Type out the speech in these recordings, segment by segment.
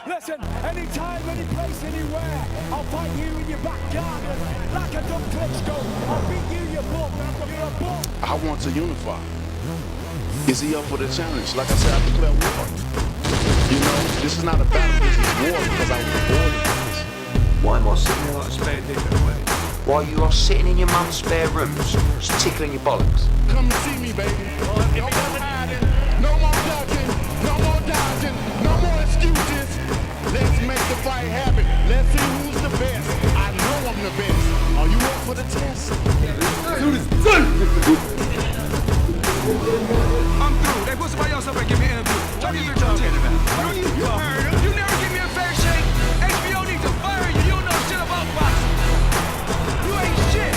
Listen, anytime, any place, anywhere, I'll fight you in your back garden. Like a dumb Klitschko, I'll beat you, you bum. You're a bum. I want to unify. Is he up for the challenge? Like I said, I declare war. You know, this is not a battle, this is war because I was born in this. Why am I sitting here like a spare dick that way? While you are sitting in your mum's spare rooms, just tickling your bollocks. Come see me, baby. No more hiding, no more ducking, no more dodging, no more excuses. Let's make the fight happen. Let's see who's the best. I know I'm the best. Are you up for the test? I'm through. They put somebody else up and give me an interview. What are you talking about? You never give me a fair shake. HBO needs to fire you. You don't know shit about boxing. You ain't shit.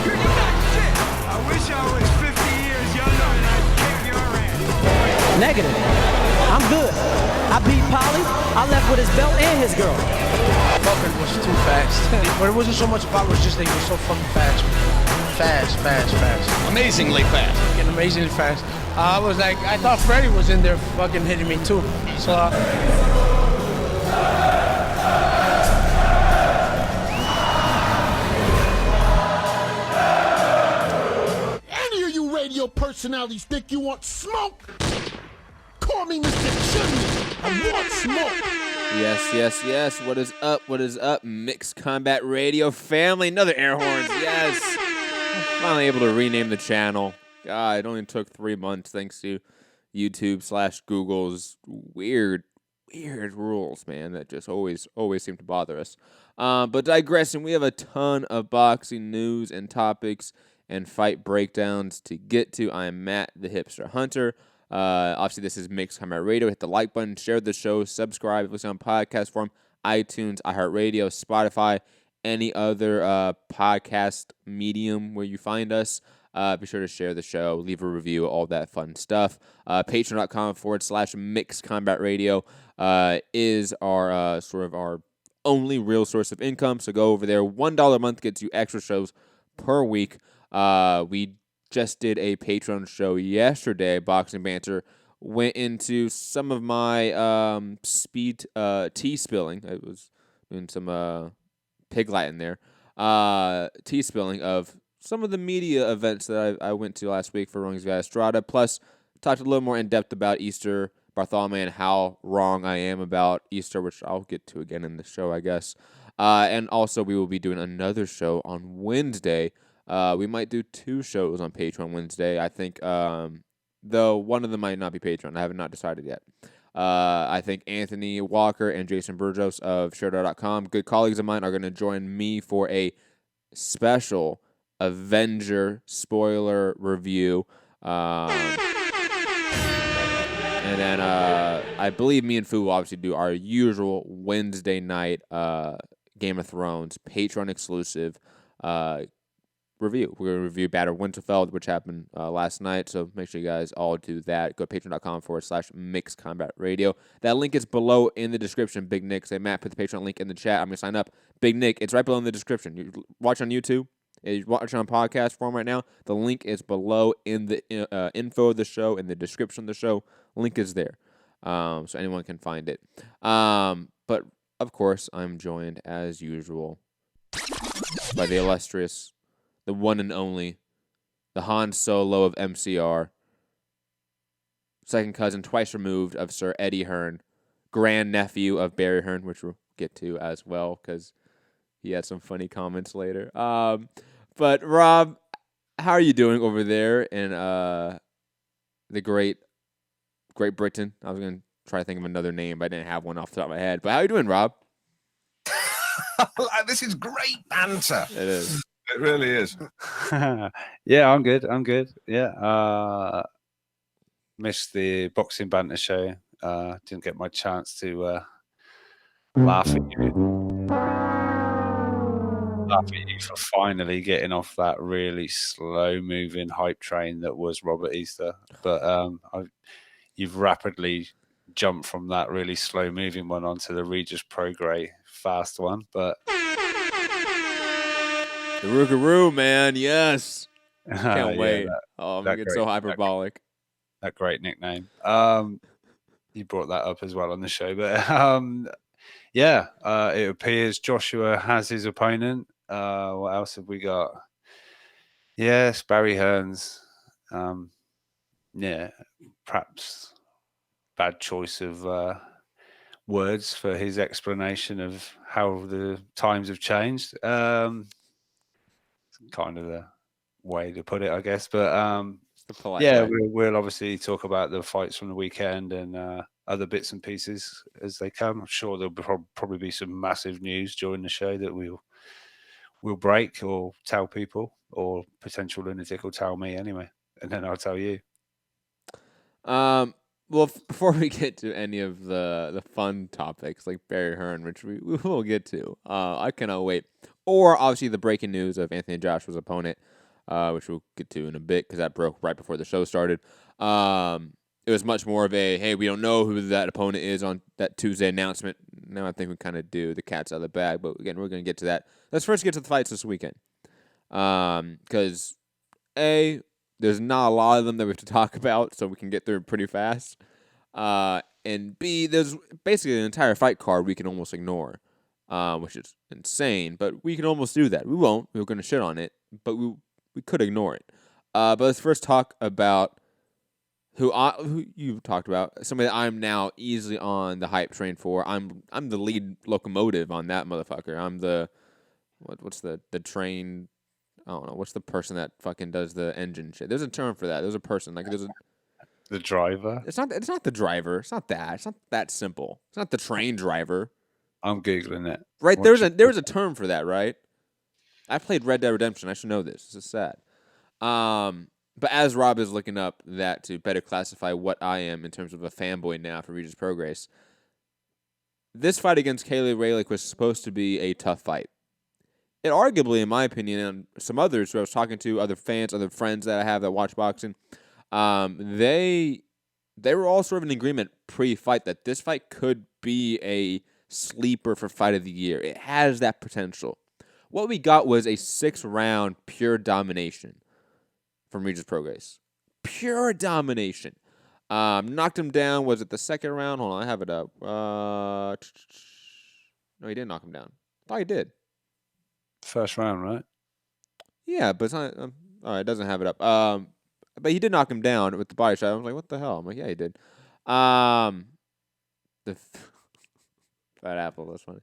You're not shit. I wish I was 50 years younger and I'd kick your ass. Negative. I'm good. I beat Polly. I left with his belt and his girl. Fucking was too fast. But it wasn't so much about it, was just that he was so fucking fast. Fast. Amazingly fast. Fucking amazingly fast. I was like, I thought Freddie was in there fucking hitting me too. So Any of you radio personalities think you want smoke? Call me Mr. Chimney. I want smoke. Yes. What is up? Mixed Combat Radio family. Another air horns. Yes. I'm finally able to rename the channel. God, it only took 3 months thanks to YouTube/Google's weird rules, man, that just always seem to bother us. But digressing, we have a ton of boxing news and topics and fight breakdowns to get to. I am Matt, the Hipster Hunter. Obviously, this is Mixed Combat Radio. Hit the like button, share the show, subscribe if it's on podcast form, iTunes, iHeartRadio, Spotify, any other podcast medium where you find us. Be sure to share the show, leave a review, all that fun stuff. Patreon.com/Mixed Combat Radio is our sort of our only real source of income. So go over there. $1 a month gets you extra shows per week. We just did a Patreon show yesterday, Boxing Banter. Went into some of my speed tea spilling. I was doing some pig Latin there. Tea spilling of some of the media events that I went to last week for Wrong's Guy Estrada. Plus, talked a little more in depth about Easter, Barthelemy, and how wrong I am about Easter, which I'll get to again in the show, I guess. And also, we will be doing another show on Wednesday. We might do 2 shows on Patreon Wednesday. I think, though one of them might not be Patreon. I have not decided yet. I think Anthony Walker and Jason Burgos of Sharedar.com, good colleagues of mine, are going to join me for a special Avenger spoiler review. And then I believe me and Fu will obviously do our usual Wednesday night Game of Thrones Patreon exclusive review. We're going to review Battle of Winterfell, which happened last night, so make sure you guys all do that. Go to patreon.com/Mixed Combat Radio. That link is below in the description. Big Nick, say, Matt, put the Patreon link in the chat. I'm going to sign up. Big Nick, it's right below in the description. You watch on YouTube, you watch on podcast form right now, the link is below in the info of the show, in the description of the show. Link is there, so anyone can find it. But, of course, I'm joined, as usual, by the illustrious, the one and only, the Han Solo of MCR, second cousin, twice removed, of Sir Eddie Hearn, grandnephew of Barry Hearn, which we'll get to as well, because he had some funny comments later. But, Rob, how are you doing over there in the Great Britain? I was going to try to think of another name, but I didn't have one off the top of my head. But how are you doing, Rob? This is great banter. It is. It really is. Yeah, I'm good. Yeah. Missed the boxing banter show. Didn't get my chance to laugh at you. For finally getting off that really slow-moving hype train that was Robert Easter. But you've rapidly jumped from that really slow-moving one onto the Regis Prograis fast one. But the Rougarou, man, yes. Can't wait. I'm going to get so hyperbolic. That great nickname. You brought that up as well on the show. But Yeah, it appears Joshua has his opponent. What else have we got? Yes, Barry Hearns. Yeah, perhaps bad choice of words for his explanation of how the times have changed. Kind of the way to put it, I guess. But It's the polite yeah, way. we'll obviously talk about the fights from the weekend and other bits and pieces as they come. I'm sure there'll probably be some massive news during the show that we'll break or tell people, or potential lunatic will tell me anyway, and then I'll tell you. Well, before we get to any of the fun topics like Barry Hearn, which we will get to, I cannot wait. Or obviously the breaking news of Anthony Joshua's opponent, which we'll get to in a bit because that broke right before the show started. It was much more of a, hey, we don't know who that opponent is on that Tuesday announcement. Now I think we kind of do. The cat's out of the bag, but again, we're going to get to that. Let's first get to the fights this weekend. Because there's not a lot of them that we have to talk about, so we can get through it pretty fast. And B, there's basically an entire fight card we can almost ignore, which is insane, but we can almost do that. We won't. We're going to shit on it, but we could ignore it. But let's first talk about who you talked about, somebody that I'm now easily on the hype train for. I'm the lead locomotive on that motherfucker. I'm the what's the train. I don't know. What's the person that fucking does the engine shit? There's a term for that. There's a person The driver. It's not the driver. It's not that. It's not that simple. It's not the train driver. I'm googling it. Right? There was a term for that, right? I played Red Dead Redemption. I should know this. This is sad. But as Rob is looking up that to better classify what I am in terms of a fanboy now for Regis Prograis, this fight against Kaylee Relikh was supposed to be a tough fight. It arguably, in my opinion, and some others who I was talking to, other fans, other friends that I have that watch boxing, they were all sort of in agreement pre-fight that this fight could be a sleeper for fight of the year. It has that potential. What we got was a 6-round pure domination from Regis Prograis. Pure domination. Knocked him down. Was it the second round? Hold on, I have it up. No, he didn't knock him down. I thought he did. First round, right? Yeah, but it's not. All right, it doesn't have it up. But he did knock him down with the body shot. I was like, what the hell? I'm like, yeah, he did. The Fat Apple. That's funny.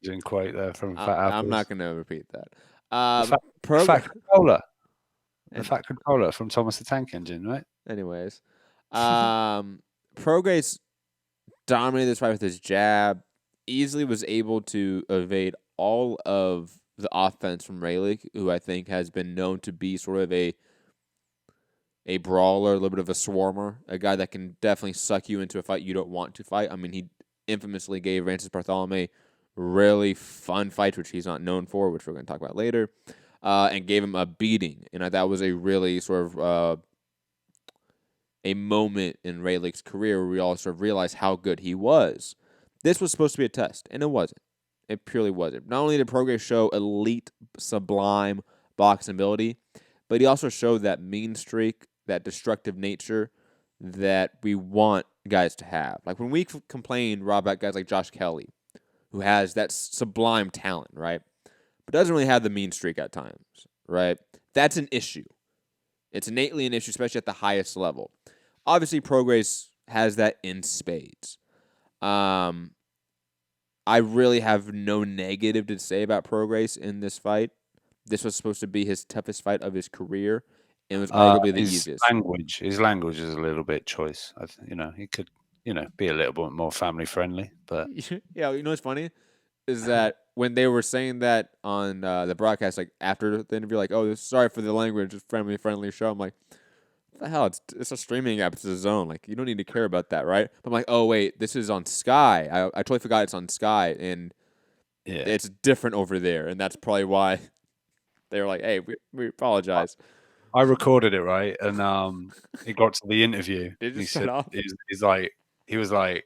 Didn't quite there from Fat Apple. I'm not gonna repeat that. Fat controller. The Fat controller from Thomas the Tank Engine, right? Anyways, Prograis dominated this fight with his jab. Easily was able to evade all of the offense from Relikh, who I think has been known to be sort of a brawler, a little bit of a swarmer, a guy that can definitely suck you into a fight you don't want to fight. I mean, he infamously gave Francis Barthelemy really fun fights, which he's not known for, which we're going to talk about later, and gave him a beating. And that was a really sort of a moment in Relikh's career where we all sort of realized how good he was. This was supposed to be a test, and it wasn't. It purely wasn't. Not only did Prograis show elite, sublime boxing ability, but he also showed that mean streak, that destructive nature that we want guys to have. Like when we complain, Rob, about guys like Josh Kelly, who has that sublime talent, right? But doesn't really have the mean streak at times, right? That's an issue. It's innately an issue, especially at the highest level. Obviously, Prograis has that in spades. I really have no negative to say about Prograis in this fight. This was supposed to be his toughest fight of his career, and it was arguably the easiest. His language is a little bit choice. He could, be a little bit more family friendly. But yeah, you know what's funny is that when they were saying that on the broadcast, like after the interview, like, "Oh, sorry for the language, it's friendly show." I'm like, what the hell? It's a streaming app. It's a zone. Like, you don't need to care about that, right? But I'm like, oh wait, this is on Sky. I totally forgot it's on Sky, and it's different over there, and that's probably why they were like, hey, we apologize. I recorded it, right, and he got to the interview. Did he said he was like,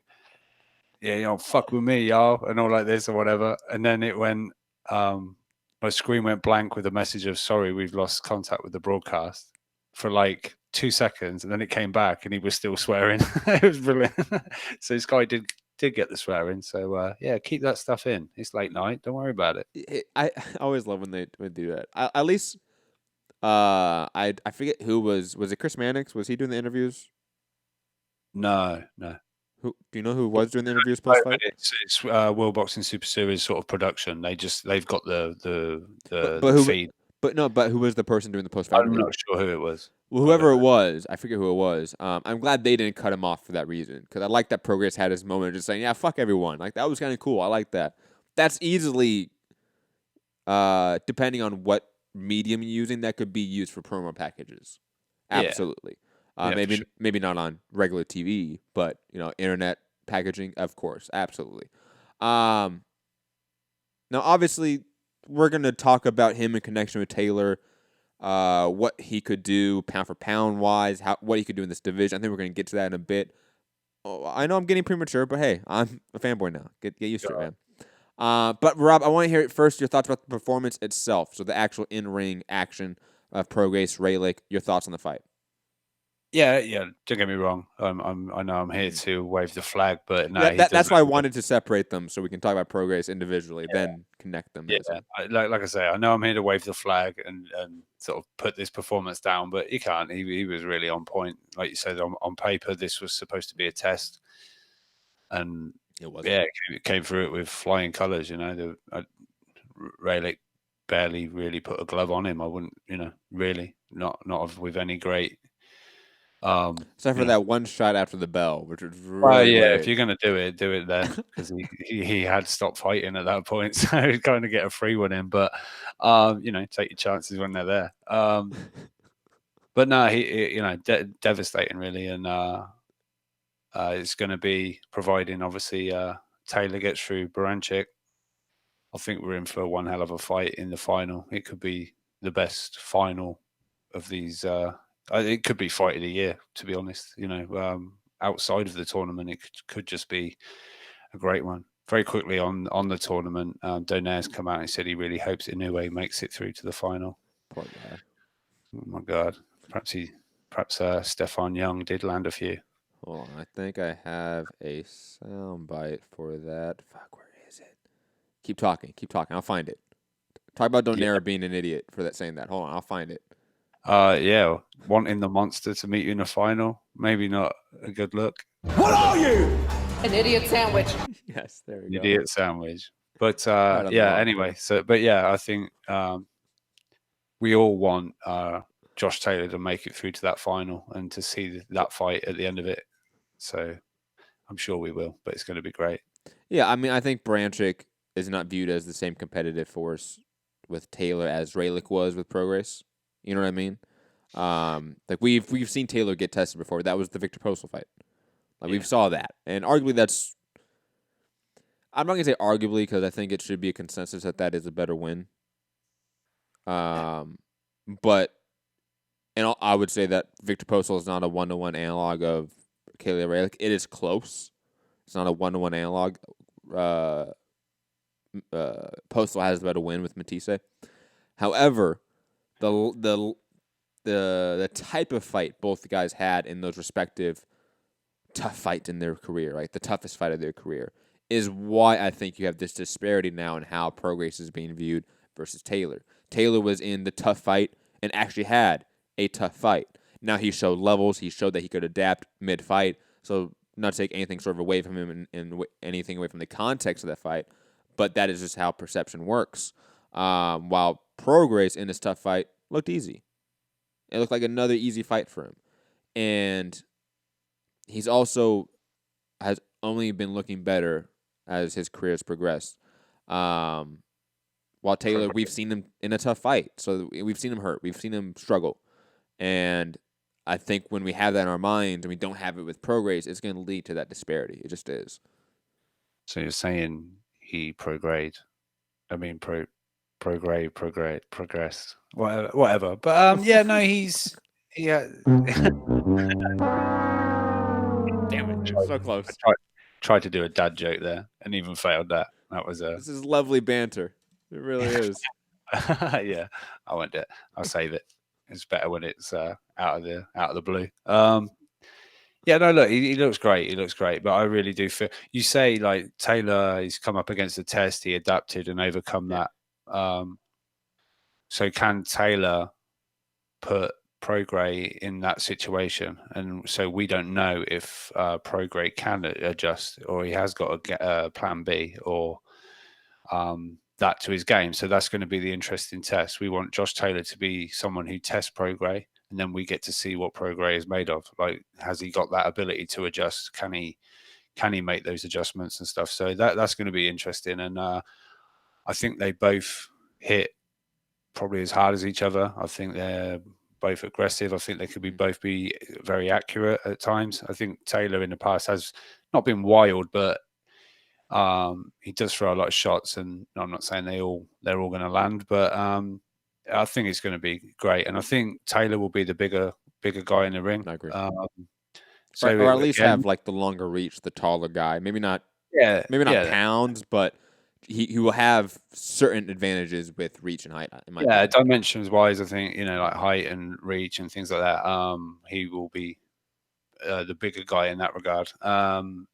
yeah, fuck with me, y'all, and all like this or whatever. And then it went, my screen went blank with a message of sorry, we've lost contact with the broadcast for like 2 seconds, and then it came back and he was still swearing. It was brilliant. So this guy did did get the swear in. So yeah, keep that stuff in. It's late night. Don't worry about it. I always love when they do that. At least I forget who was it Chris Mannix? Was he doing the interviews? No. Who do you know who was doing the interviews No, post but fight? it's World Boxing Super Series sort of production. They've got the who? feed. But who was the person doing the post fight? I'm not sure who it was. Well, whoever it was, I forget who it was. I'm glad they didn't cut him off for that reason because I like that Progress had his moment of just saying, "Yeah, fuck everyone." Like that was kind of cool. I like that. That's easily, depending on what medium you're using, that could be used for promo packages. Yeah. Absolutely. Yeah, for maybe sure. maybe not on regular TV, but internet packaging, of course, absolutely. Now, obviously, we're gonna talk about him in connection with Taylor. What he could do pound for pound wise, what he could do in this division. I think we're going to get to that in a bit. Oh, I know I'm getting premature, but hey, I'm a fanboy now. Get used to it, man. But Rob, I want to hear it first. Your thoughts about the performance itself, so the actual in-ring action of Prograis, Relikh. Your thoughts on the fight? Yeah. Don't get me wrong. I know I'm here to wave the flag, but no, That's why I wanted to separate them so we can talk about Prograis individually, then connect them. Yeah, like I say, I know I'm here to wave the flag and sort of put this performance down, but you can't. He was really on point. Like you said, on paper, this was supposed to be a test, and it was. Yeah, it came through it with flying colours. Relikh barely really put a glove on him. I wouldn't, really not with any great. Except for that one shot after the bell, which was really. Well, yeah, if you're going to do it then, because he had stopped fighting at that point, so he's going to get a free one in. But take your chances when they're there. But no, he devastating really, and it's going to be providing obviously Taylor gets through Baranchik. I think we're in for one hell of a fight in the final. It could be the best final of these. It could be fight of the year, to be honest. Outside of the tournament, it could just be a great one. Very quickly on the tournament, Donaire's come out and said he really hopes Inoue makes it through to the final. Poor guy. Oh my God. Perhaps Stefan Young did land a few. Hold on, I think I have a soundbite for that. Fuck, where is it? Keep talking. I'll find it. Talk about Donaire being an idiot for saying that. Hold on, I'll find it. Yeah, wanting the monster to meet you in the final, maybe not a good look. What are you? An idiot sandwich. Yes, there we go. Idiot sandwich. But anyway, I think we all want Josh Taylor to make it through to that final and to see that fight at the end of it. So I'm sure we will, but it's going to be great. Yeah, I mean, I think Baranchik is not viewed as the same competitive force with Taylor as Relikh was with Prograis. You know what I mean? Like we've seen Taylor get tested before. That was the Victor Postal fight. Like we've saw that, and arguably that's. I'm not gonna say arguably because I think it should be a consensus that is a better win. But I would say that Victor Postal is not a 1-to-1 analog of Kayla Relikh. It is close. It's not a 1-to-1 analog. Postal has the better win with Matisse. However, the type of fight both the guys had in those respective tough fights in their career, right? The toughest fight of their career is why I think you have this disparity now in how Prograis is being viewed versus Taylor. Taylor was in the tough fight and actually had a tough fight. Now he showed levels. He showed that he could adapt mid-fight. So not to take anything sort of away from him and anything away from the context of that fight, but that is just how perception works. While Prograis in this tough fight looked easy. It looked like another easy fight for him. And he's also has only been looking better as his career has progressed. While Taylor, we've seen him in a tough fight. So we've seen him hurt. We've seen him struggle. And I think when we have that in our minds and we don't have it with Prograis, it's going to lead to that disparity. It just is. So you're saying he progressed. Whatever. But no, he Damn it, so close. Tried to do a dad joke there and even failed that. That was This is lovely banter. It really is. Yeah, I won't do it. I'll save it. It's better when it's out of the blue. Yeah, no, look, he looks great. He looks great, but I really do feel you say like Taylor. He's come up against the test. He adapted and overcome that. So can Taylor put Prograis in that situation? And so we don't know if Prograis can adjust, or he has got a plan B, or that to his game. So that's going to be the interesting test. We want Josh Taylor to be someone who tests Prograis, and then we get to see what Prograis is made of. Like, has he got that ability to adjust? Can he make those adjustments and stuff? So that's going to be interesting. And I think they both hit probably as hard as each other. I think they're both aggressive. I think they could both be very accurate at times. I think Taylor in the past has not been wild, but he does throw a lot of shots, and I'm not saying they're all going to land, but I think it's going to be great. And I think Taylor will be the bigger guy in the ring. I agree. So or at least have like the longer reach, the taller guy. Maybe not pounds, but he will have certain advantages with reach and height. In my opinion. Dimensions wise, I think like height and reach and things like that. He will be the bigger guy in that regard. And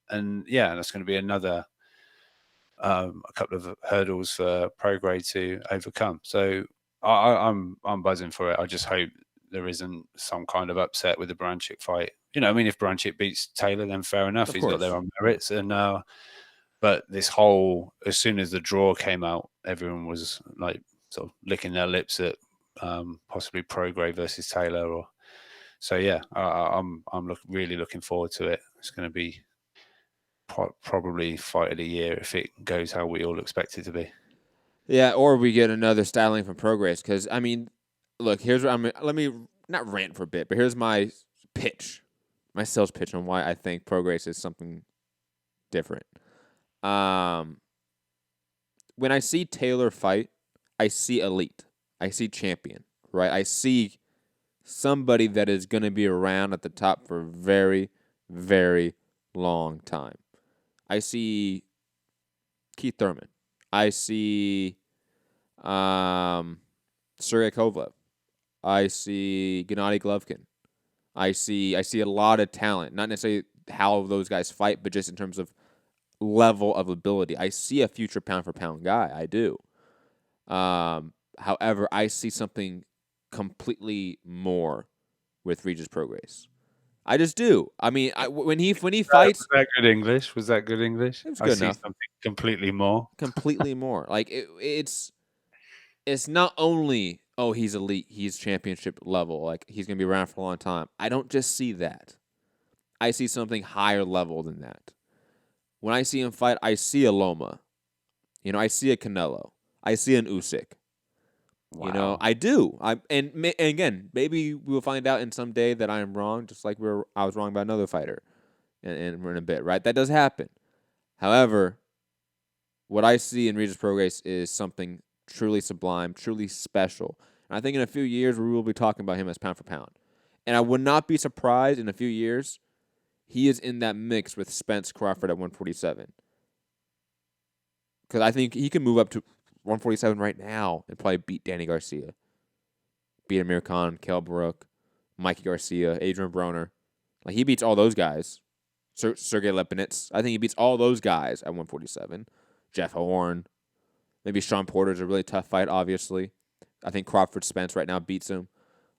that's going to be another a couple of hurdles for Prograis to overcome. So I'm buzzing for it. I just hope there isn't some kind of upset with the Branchik fight. If Branchik beats Taylor, then fair enough. He's got their own merits. And but this whole, as soon as the draw came out, everyone was like sort of licking their lips at possibly Prograis versus Taylor. I'm really looking forward to it. It's going to be probably fight of the year if it goes how we all expect it to be. Yeah, or we get another styling from Prograis. Because look, here's what let me not rant for a bit, but here's my pitch, my sales pitch on why I think Prograis is something different. When I see Taylor fight, I see elite. I see champion, right? I see somebody that is going to be around at the top for a very, very long time. I see Keith Thurman. I see Sergey Kovalev. I see Gennady Golovkin. I see a lot of talent, not necessarily how those guys fight, but just in terms of level of ability. I see a future pound-for-pound guy. I do. However, I see something completely more with Regis Prograis. I just do. When he fights, was that good English? Was that good English? It was good enough. See something completely more. Completely more. Like it's not only he's elite, he's championship level, like he's gonna be around for a long time. I don't just see that. I see something higher level than that. When I see him fight, I see a Loma. I see a Canelo. I see an Usyk. Wow. I do. And again, maybe we'll find out in some day that I am wrong, just like I was wrong about another fighter, in a bit, right? That does happen. However, what I see in Regis Prograis is something truly sublime, truly special. And I think in a few years we will be talking about him as pound for pound. And I would not be surprised in a few years he is in that mix with Spence Crawford at 147. Because I think he can move up to 147 right now and probably beat Danny Garcia, beat Amir Khan, Kell Brook, Mikey Garcia, Adrian Broner. Like, he beats all those guys. Sergey Lipinets. I think he beats all those guys at 147. Jeff Horn. Maybe Sean Porter's a really tough fight, obviously. I think Crawford Spence right now beats him.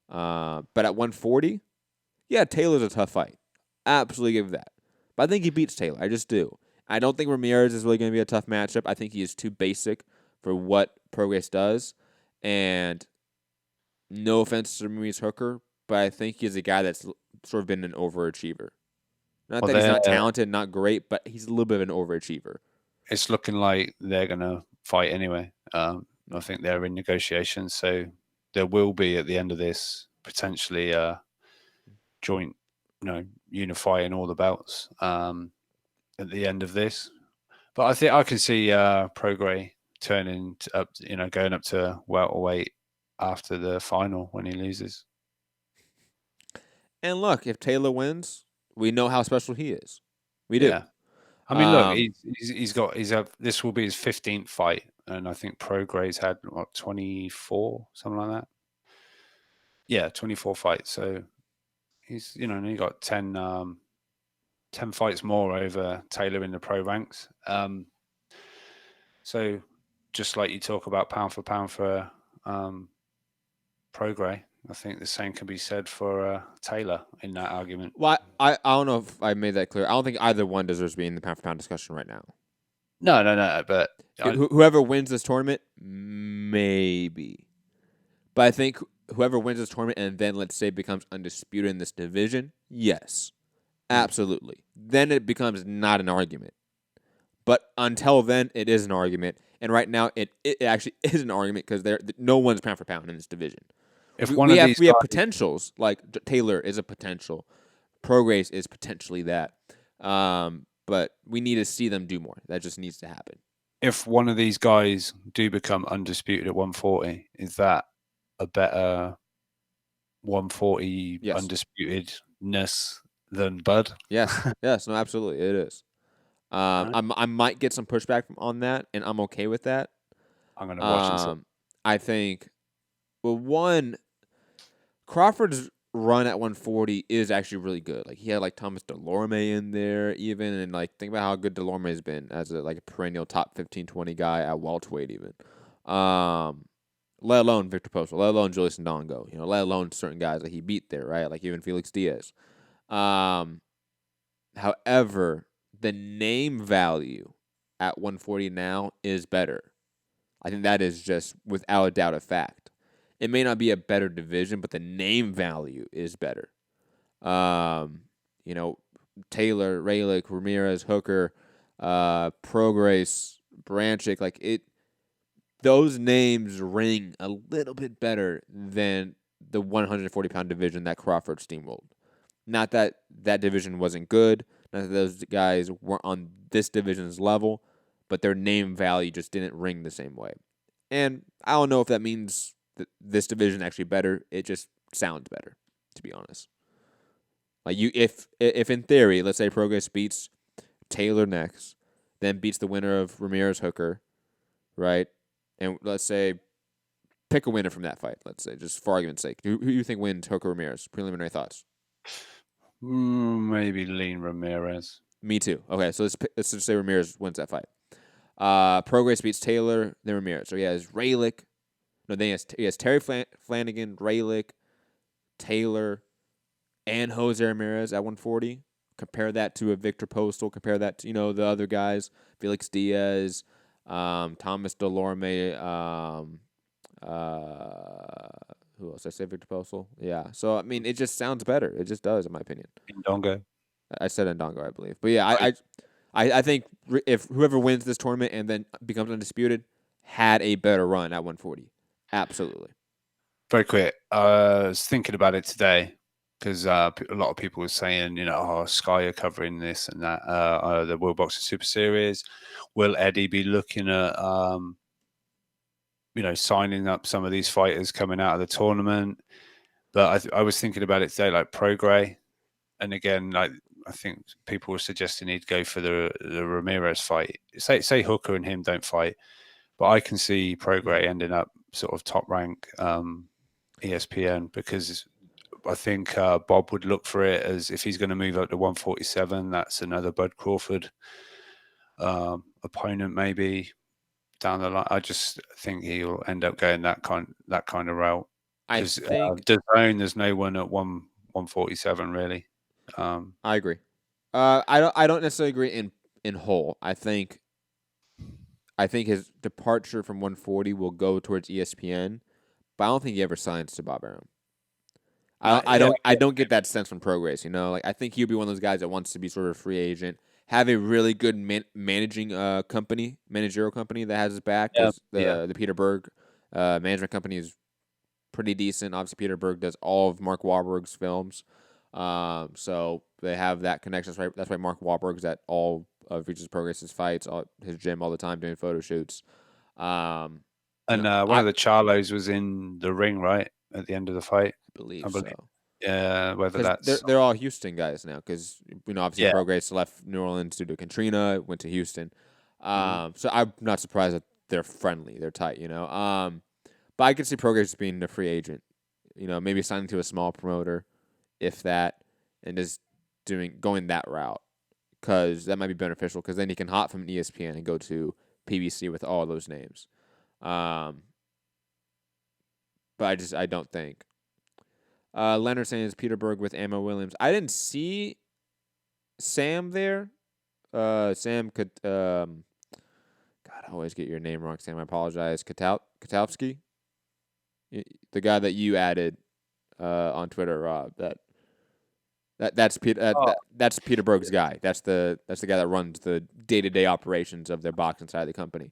But at 140, yeah, Taylor's a tough fight. Absolutely give that. But I think he beats Taylor. I just do. I don't think Ramirez is really going to be a tough matchup. I think he is too basic for what Prograis does. And no offense to Maurice Hooker, but I think he's a guy that's sort of been an overachiever. Not that he's not talented, not great, but he's a little bit of an overachiever. It's looking like they're going to fight anyway. I think they're in negotiations, so there will be at the end of this potentially a joint, unifying all the belts at the end of this. But I think I can see Prograis turning up, going up to welterweight after the final when he loses. And look, if Taylor wins, we know how special he is. We do. Yeah. I mean, look, this will be his 15th fight, and I think Prograis had 24, something like that. Yeah, 24 fights. So he's, he got 10 10 fights more over Taylor in the pro ranks. So just like you talk about pound for Prograis, I think the same can be said for Taylor in that argument. Well, I don't know if I made that clear. I don't think either one deserves to be in the pound for pound discussion right now. No. But Whoever wins this tournament, maybe. But I think whoever wins this tournament and then, let's say, becomes undisputed in this division, yes. Absolutely. Then it becomes not an argument. But until then, it is an argument. And right now, it actually is an argument because no one's pound for pound in this division. if We have potentials, like Taylor is a potential. Prograis is potentially that. But we need to see them do more. That just needs to happen. If one of these guys do become undisputed at 140, is that a better 140 undisputedness than Bud? Yes. Yes. No, absolutely. It is. I might get some pushback on that, and I'm okay with that. I'm going to watch and see. I think, well, one, Crawford's run at 140 is actually really good. Like, he had, like, Thomas Delorme in there even, and, like, think about how good Delorme has been as a perennial top 15, 20 guy at welterweight even. Let alone Victor Postal, let alone Julius Ndongo, let alone certain guys that he beat there, right? Like even Felix Diaz. However, the name value at 140 now is better. I think that is just without a doubt a fact. It may not be a better division, but the name value is better. Taylor, Relikh, Ramirez, Hooker, Prograis, Branchick, those names ring a little bit better than the 140-pound division that Crawford steamrolled. Not that that division wasn't good, not that those guys weren't on this division's level, but their name value just didn't ring the same way. And I don't know if that means that this division is actually better. It just sounds better, to be honest. Like if in theory, let's say Prograis beats Taylor next, then beats the winner of Ramirez Hooker, right? And let's say, pick a winner from that fight. Let's say, just for argument's sake, who do you think wins Hooker Ramirez? Preliminary thoughts. Maybe lean Ramirez. Me too. Okay, so let's just say Ramirez wins that fight. Prograis beats Taylor, then Ramirez. So he has Relikh. No, then he has Terry Flanagan, Relikh, Taylor, and Jose Ramirez at 140. Compare that to a Victor Postal. Compare that to the other guys, Felix Diaz. Thomas Delorme, who else? I say Victor Postal. Yeah. So, I mean, it just sounds better. It just does, in my opinion. Ndongo. I said Ndongo, I believe. But, yeah, I think if whoever wins this tournament and then becomes undisputed had a better run at 140. Absolutely. Very quick. I was thinking about it today because a lot of people were saying, Sky are covering this and that, the World Boxing Super Series. Will Eddie be looking at, signing up some of these fighters coming out of the tournament? But I was thinking about it today, like Prograis. And again, I think people were suggesting he'd go for the Ramirez fight. Say Hooker and him don't fight. But I can see Prograis ending up sort of top rank ESPN because I think Bob would look for it as if he's going to move up to 147. That's another Bud Crawford opponent, maybe down the line. I just think he'll end up going that kind of route. I think there's no one at 147 really. I agree. I don't necessarily agree in whole. I think his departure from 140 will go towards ESPN, but I don't think he ever signs to Bob Arum. I don't get that sense from Prograis. I think he'll be one of those guys that wants to be sort of a free agent, have a really good managerial company that has his back. The Peter Berg management company is pretty decent. Obviously, Peter Berg does all of Mark Wahlberg's films, so they have that connection. That's why Mark Wahlberg's at all of Regis Prograis' fights, his gym all the time doing photo shoots. One of the Charlos was in the ring, right, at the end of the fight. I believe so. Yeah, whether that's they're all Houston guys now because obviously Prograis left New Orleans due to Katrina, went to Houston. So I'm not surprised that they're friendly, they're tight, But I could see Prograis being a free agent, maybe signing to a small promoter, if that, and just going that route. because that might be beneficial because then he can hop from ESPN and go to PBC with all those names. But I don't think. Leonard saying it's Peter Berg with Ammo Williams. I didn't see Sam there. Sam could. God, I always get your name wrong, Sam. I apologize. Katowski, the guy that you added on Twitter, Rob. That's Peter. That's Peter Berg's guy. That's the guy that runs the day-to-day operations of their boxing side of the company.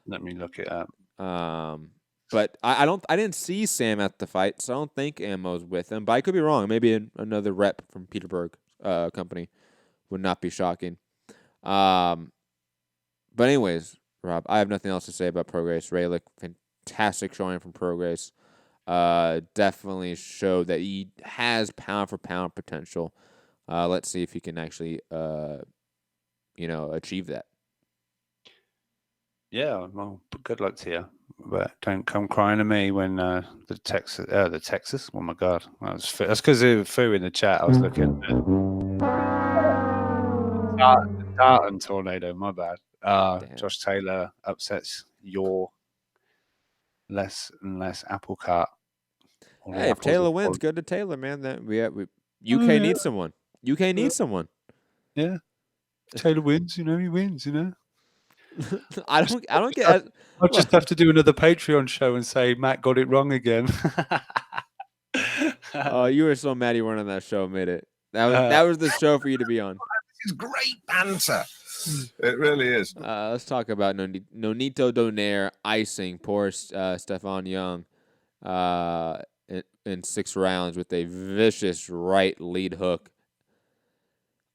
Let me look it up. But I didn't see Sam at the fight, so I don't think Ammo's with him. But I could be wrong. Maybe another rep from Peter Berg company would not be shocking. But anyways, Rob, I have nothing else to say about Prograis. Relikh, fantastic showing from Prograis. Definitely showed that he has pound for pound potential. Let's see if he can actually, achieve that. Yeah, well, good luck to you. But don't come crying to me when the Texas. Oh my God, that's because of Fu in the chat. I was looking. Tartan tornado. My bad. Josh Taylor upsets your less and less apple cart. Hey, if Taylor wins, good to Taylor, man. That we UK needs someone. UK needs someone. Yeah, Taylor wins. He wins. I don't get. I'll just have to do another Patreon show and say Matt got it wrong again. Oh, you were so mad you weren't on that show. Admit it. That was the show for you to be on. This is great banter. It really is. Let's talk about Nonito Donaire icing poor Stefan Young in 6 rounds with a vicious right lead hook.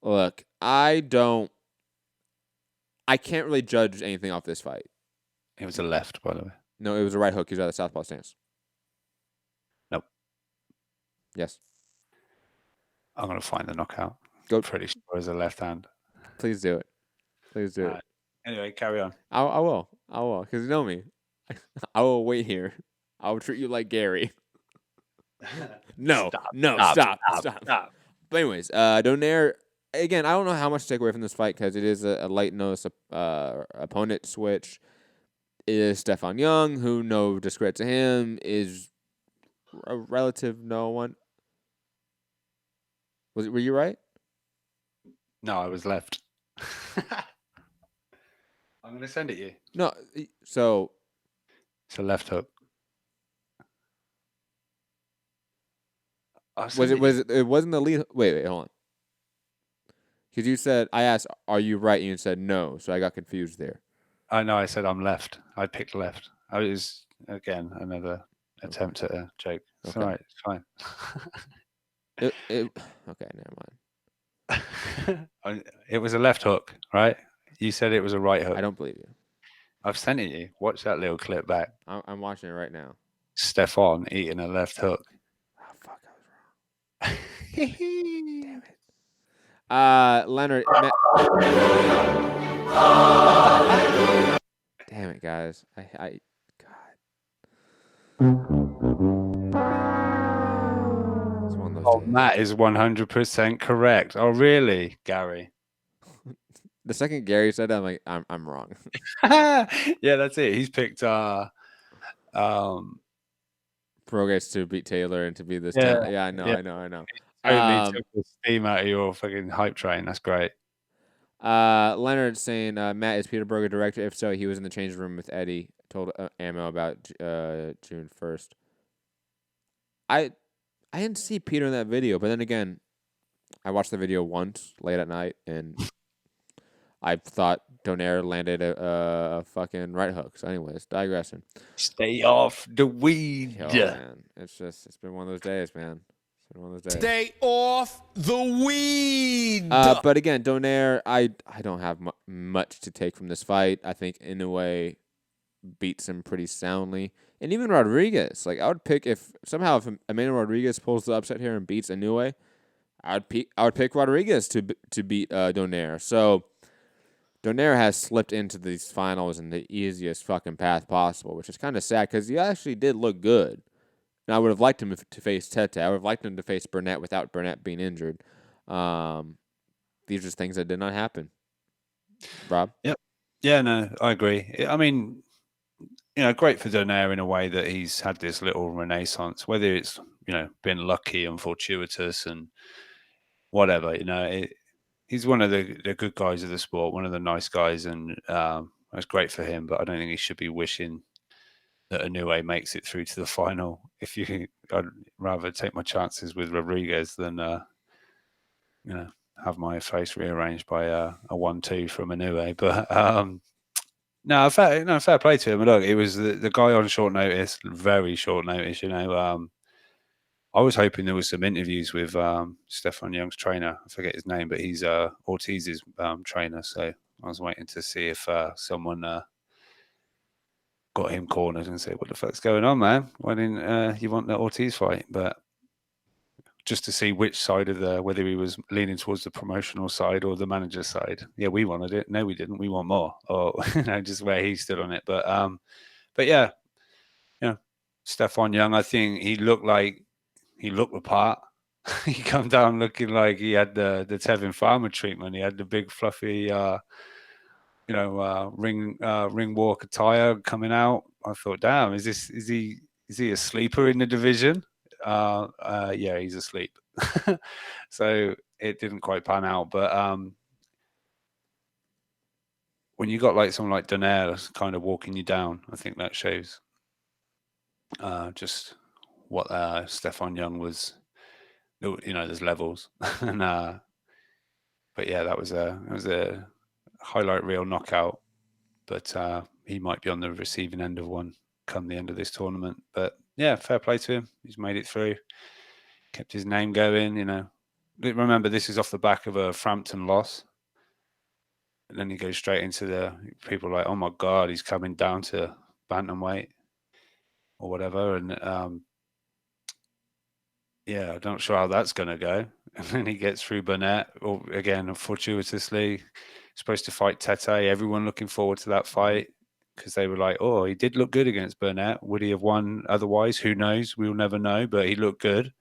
Look, I can't really judge anything off this fight. It was a left, by the way. No, it was a right hook. He was out of the southpaw stance. Nope. Yes. I'm going to find the knockout. Go. Pretty sure it was a left hand. Please do it. Please do it. Anyway, carry on. I will. Because you know me. I will wait here. I will treat you like Gary. Stop. But anyways, Donaire, again, I don't know how much to take away from this fight because it is a light nose opponent switch. It is Stefan Young, who, no discredit to him, is a relative no one. Were you right? No, I was left. I'm going to send it you. No, so it's a left hook. It wasn't the lead. Wait, hold on. Because you said, I asked, are you right? And you said no, so I got confused there. I know, I said I'm left. I picked left. I was, again, another attempt at a joke. It's all right, it's fine. Okay, never mind. It was a left hook, right? You said it was a right hook. I don't believe you. I've sent it you. Watch that little clip back. I'm watching it right now. Stefan eating a left hook. Oh, fuck, I was wrong. Damn it. Leonard. Damn it, guys. God. It's one of those days. Matt is 100% correct. Oh, really, Gary? The second Gary said that, I'm like, I'm wrong. Yeah, that's it. He's picked Prograis to beat Taylor and to be this. Yeah, yeah, I know. Totally took the steam out of your fucking hype train. That's great. Leonard saying Matt is Peter Berg a director. If so, he was in the changing room with Eddie. Told Ammo about June 1st. I didn't see Peter in that video, but then again, I watched the video once late at night, and I thought Donaire landed a fucking right hook. So, anyways, digressing. Stay off the weed. Yo, man, it's been one of those days, man. It's been one of those days. Stay off the weed. But again, Donaire, I don't have much to take from this fight. I think Inoue beats him pretty soundly, and even Rodriguez. Like, I would pick if Emmanuel Rodriguez pulls the upset here and beats Inoue, I would pick Rodriguez to beat Donaire. So Donaire has slipped into these finals in the easiest fucking path possible, which is kind of sad because he actually did look good. And I would have liked him to face Tete. I would have liked him to face Burnett without Burnett being injured. But these are just things that did not happen. Rob? Yep. Yeah, no, I agree. I mean, great for Donaire in a way that he's had this little renaissance, whether it's, been lucky and fortuitous and whatever, he's one of the good guys of the sport, one of the nice guys, and it's great for him, but I don't think he should be wishing that Inoue makes it through to the final. I'd rather take my chances with Rodriguez than, have my face rearranged by a 1-2 from Inoue. But no, fair play to him. Look, it was the guy on short notice, very short notice. I was hoping there was some interviews with Stefan Young's trainer. I forget his name, but he's Ortiz's trainer. So I was waiting to see if someone got him cornered and said, "What the fuck's going on, man? Why didn't you want the Ortiz fight?" But just to see which side of whether he was leaning towards the promotional side or the manager's side. Yeah, we wanted it. No, we didn't. We want more. Or just where he stood on it. But yeah, Stefan Young, I think he looked the part. He come down looking like he had the Tevin Farmer treatment. He had the big fluffy, ring walk attire coming out. I thought, damn, is he a sleeper in the division? Yeah, he's asleep. So it didn't quite pan out. But when you got like someone like Donaire kind of walking you down, I think that shows just what Stefan Young was. There's levels, and but yeah, that was a highlight reel knockout. But he might be on the receiving end of one come the end of this tournament. But yeah, fair play to him. He's made it through, kept his name going. Remember, this is off the back of a Frampton loss, and then he goes straight into the people like, oh my god, he's coming down to bantamweight or whatever, and yeah, I'm not sure how that's going to go. And then he gets through Burnett, or again, fortuitously, supposed to fight Tete. Everyone looking forward to that fight because they were like, oh, he did look good against Burnett. Would he have won otherwise? Who knows? We'll never know, but he looked good.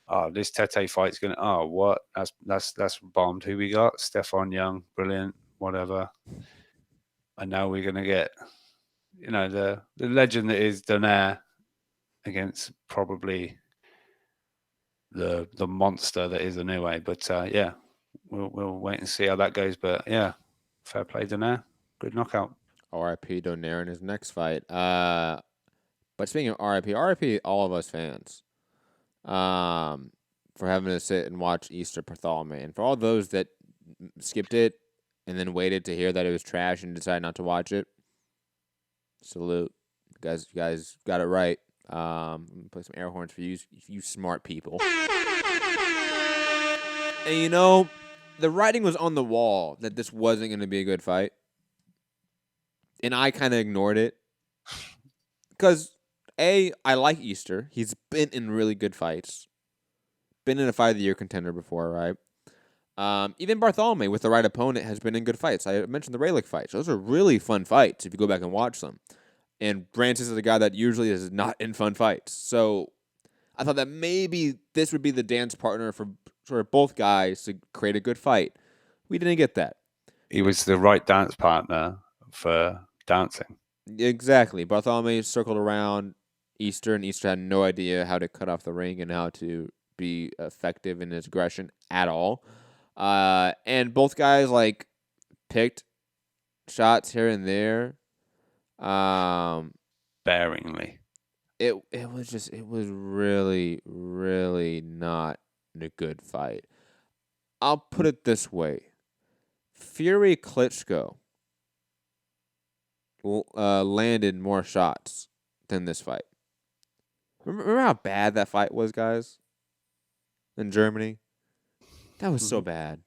Oh, this Tete fight's going to, oh, what? That's bombed. Who we got? Stefan Young, brilliant, whatever. And now we're going to get, the legend that is Donaire against probably the monster that is Inoue. But yeah, we'll wait and see how that goes. But yeah, fair play Donaire, good knockout. R.I.P. Donaire in his next fight. But speaking of R.I.P. all of us fans, for having to sit and watch Easter Barthelemy, and for all those that skipped it and then waited to hear that it was trash and decided not to watch it. Salute, you guys got it right. Play some air horns for you smart people. And the writing was on the wall that this wasn't going to be a good fight. And I kind of ignored it. Because, I like Easter. He's been in really good fights. Been in a fight of the year contender before, right? Even Barthelemy, with the right opponent, has been in good fights. I mentioned the Relikh fights. Those are really fun fights if you go back and watch them. And Brancis is a guy that usually is not in fun fights. So I thought that maybe this would be the dance partner for sort of both guys to create a good fight. We didn't get that. He was the right dance partner for dancing. Exactly. Barthelemy circled around Easter, and Easter had no idea how to cut off the ring and how to be effective in his aggression at all. And both guys picked shots here and there. Sparingly. It was really, really not a good fight. I'll put it this way. Fury Klitschko landed more shots than this fight. Remember how bad that fight was, guys? In Germany? That was so bad.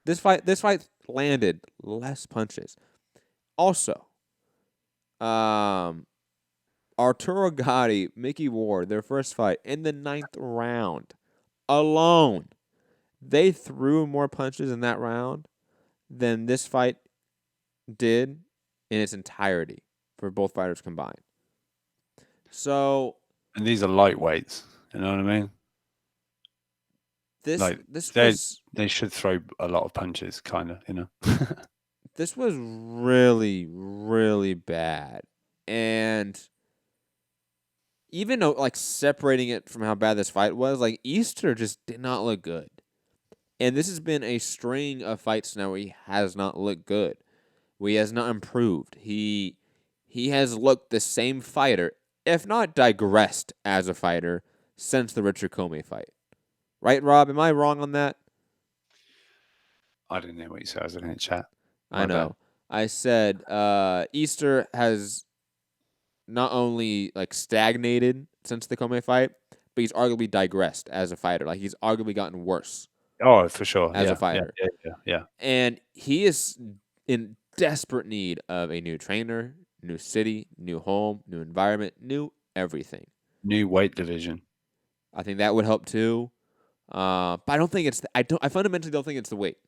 This fight landed less punches. Also, Arturo Gatti, Mickey Ward, their first fight in the 9th round alone, they threw more punches in that round than this fight did in its entirety for both fighters combined. So, and these are lightweights, you know what I mean? This they should throw a lot of punches, kind of. This was really, really bad. And even though, like, separating it from how bad this fight was, like, Easter just did not look good. And this has been a string of fights now where he has not looked good. Where he has not improved. He has looked the same fighter, if not digressed as a fighter, since the Richard Comey fight. Right, Rob? Am I wrong on that? I didn't know what you said. I was looking at chat. I know. I said Easter has not only like stagnated since the Comey fight, but he's arguably digressed as a fighter. Like he's arguably gotten worse. Oh, for sure. As a fighter. Yeah. And he is in desperate need of a new trainer, new city, new home, new environment, new everything. New weight division. I think that would help too. But I don't think it's. I fundamentally don't think it's the weight.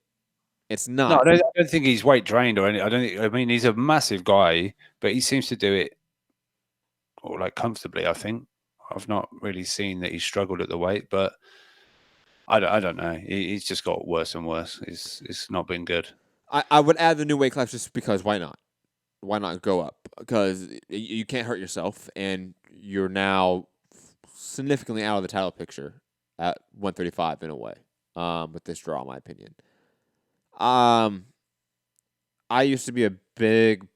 It's not. No, I don't think he's weight drained or anything. I mean, he's a massive guy, but he seems to do it like comfortably. I think I've not really seen that he's struggled at the weight, but I don't know. He's just got worse and worse. It's not been good. I would add the new weight class just because why not? Why not go up? Because you can't hurt yourself, and you're now significantly out of the title picture at 135 in a way. With this draw, in my opinion. I used to be a big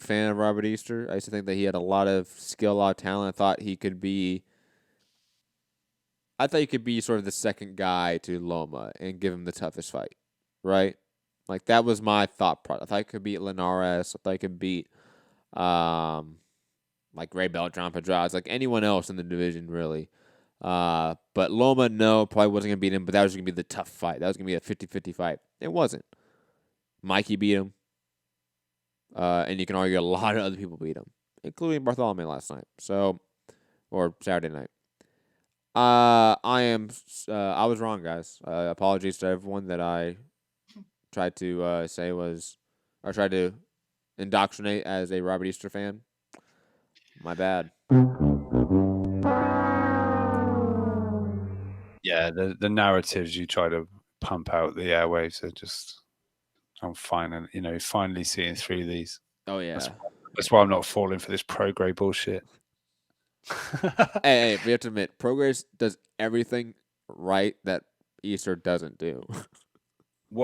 fan of Robert Easter. I used to think that he had a lot of skill, a lot of talent. I thought he could be sort of the second guy to Loma and give him the toughest fight, right? Like that was my thought process. I thought he could beat Linares. I thought he could beat like Ray Beltran, Pedraza, like anyone else in the division really. But Loma, no, probably wasn't going to beat him, but that was going to be the tough fight. That was going to be a 50-50 fight. It wasn't. Mikey beat him. And you can argue a lot of other people beat him, including Barthelemy last night. Or Saturday night. I was wrong, guys. Apologies to everyone that I tried to tried to indoctrinate as a Robert Easter fan. My bad. Yeah, the narratives you try to pump out the airwaves are just, I'm finally seeing through these. Oh yeah, that's why I'm not falling for this Prograis bullshit. hey, we have to admit, Prograis does everything right that Easter doesn't do.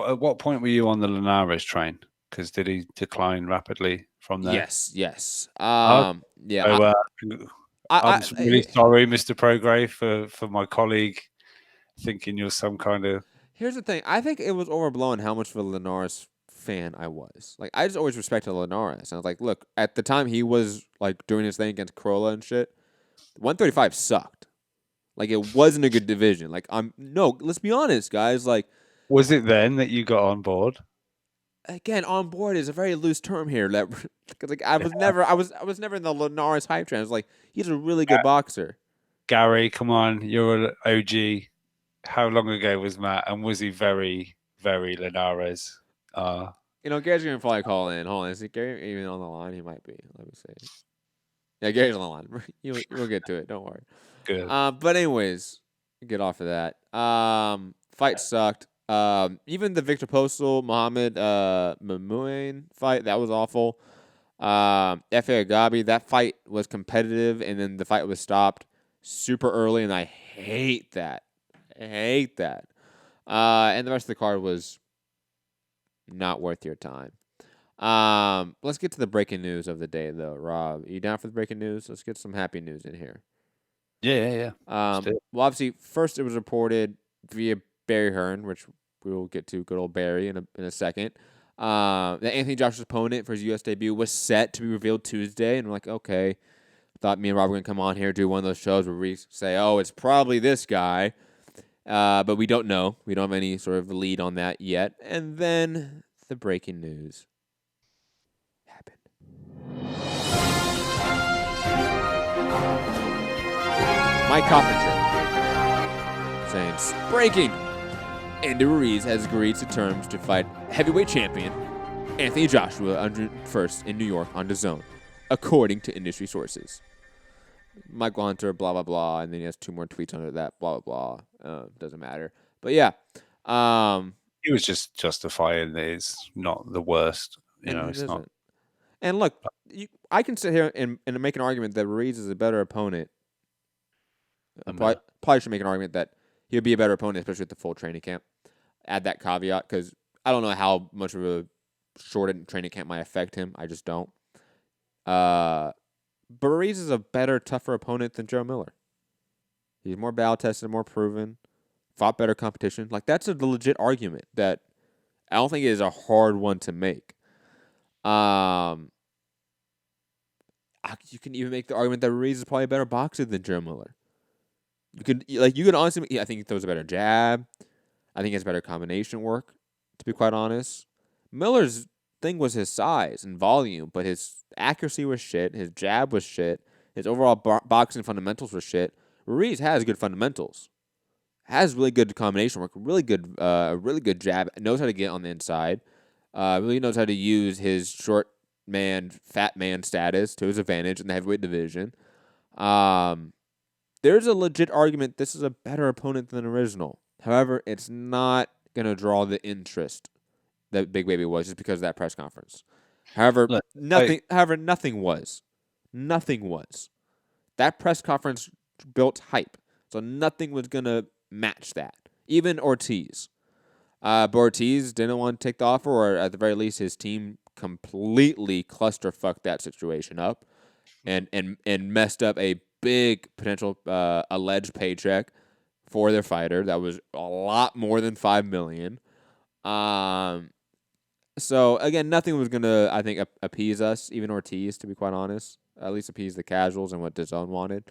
At what point were you on the Linares train? Because did he decline rapidly from there? Yes. Yeah. So, I'm really sorry, Mr. Prograis, for my colleague thinking you're some kind of. Here's the thing. I think it was overblown how much of a Linares fan I was. Like, I just always respected Linares. And I was like, look, at the time he was like doing his thing against Corolla and shit, 135 sucked. Like, it wasn't a good division. Like, let's be honest, guys. Like, was it then that you got on board? Again, on board is a very loose term here. Because like I was never in the Linares hype train. I was like, he's a really good boxer. Gary, come on, you're an OG. How long ago was Matt? And was he very, very Linares? Gary's gonna probably call in. Hold on, is Gary even on the line? He might be. Let me see. Yeah, Gary's on the line. We'll get to it. Don't worry. Good. But anyways, get off of that. Fight sucked. Even the Victor Postal Muhammad Mamoun fight, that was awful. Efe Agabi, that fight was competitive, and then the fight was stopped super early, and I hate that. And the rest of the card was not worth your time. Let's get to the breaking news of the day, though. Rob, are you down for the breaking news? Let's get some happy news in here. Yeah. Well, obviously, first it was reported via Barry Hearn, which we will get to, good old Barry, in a second. That Anthony Joshua's opponent for his U.S. debut was set to be revealed Tuesday, and we're like, okay. Thought me and Rob were going to come on here, do one of those shows where we say, oh, it's probably this guy. But we don't know. We don't have any sort of lead on that yet. And then the breaking news happened. Mike Coppinger saying, breaking! Andy Ruiz has agreed to terms to fight heavyweight champion Anthony Joshua on June 1st in New York on DAZN, according to industry sources. Michael Hunter, blah, blah, blah, and then he has 2 more tweets under that, blah, blah, blah. Doesn't matter. But yeah, He was just justifying that it's not the worst. And it It's not. isn't. And look, I can sit here and make an argument that Ruiz is a better opponent. I probably should make an argument that he would be a better opponent, especially with the full training camp. Add that caveat because I don't know how much of a shortened training camp might affect him. I just don't. But Ruiz is a better, tougher opponent than Joe Miller. He's more battle tested, more proven, fought better competition. Like that's a legit argument that I don't think it is a hard one to make. You can even make the argument that Ruiz is probably a better boxer than Joe Miller. You could honestly, I think he throws a better jab. I think he has better combination work, to be quite honest. Miller's thing was his size and volume, but his accuracy was shit. His jab was shit. His overall boxing fundamentals were shit. Ruiz has good fundamentals, has really good combination work, really good jab, knows how to get on the inside, really knows how to use his short man, fat man status to his advantage in the heavyweight division. There's a legit argument this is a better opponent than the original. However, it's not going to draw the interest that Big Baby was just because of that press conference. However, nothing was. Nothing was. That press conference built hype. So nothing was going to match that. Even Ortiz. But Ortiz didn't want to take the offer, or at the very least, his team completely clusterfucked that situation up and messed up a big potential alleged paycheck for their fighter that was a lot more than $5 million. So again, nothing was gonna, I think, appease us, even Ortiz, to be quite honest. At least appease the casuals and what DAZN wanted.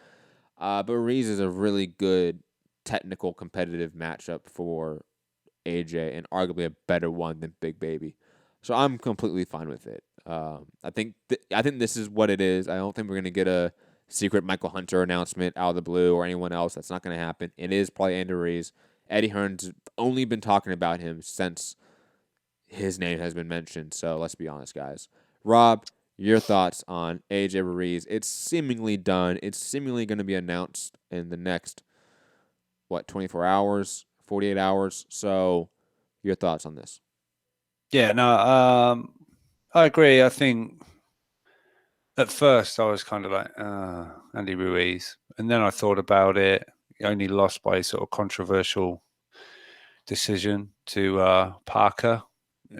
But Ruiz is a really good technical competitive matchup for AJ and arguably a better one than Big Baby. So I'm completely fine with it. I think this is what it is. I don't think we're gonna get a secret Michael Hunter announcement out of the blue or anyone else. That's not gonna happen. It is probably Andy Ruiz. Eddie Hearn's only been talking about him since his name has been mentioned. So let's be honest, guys. Rob, your thoughts on AJ Ruiz? It's seemingly done. It's seemingly going to be announced in the next 24 hours, 48 hours. So your thoughts on this? Yeah, no, I agree. I think at first I was kind of like, Andy Ruiz. And then I thought about it. He only lost by a sort of controversial decision to Parker.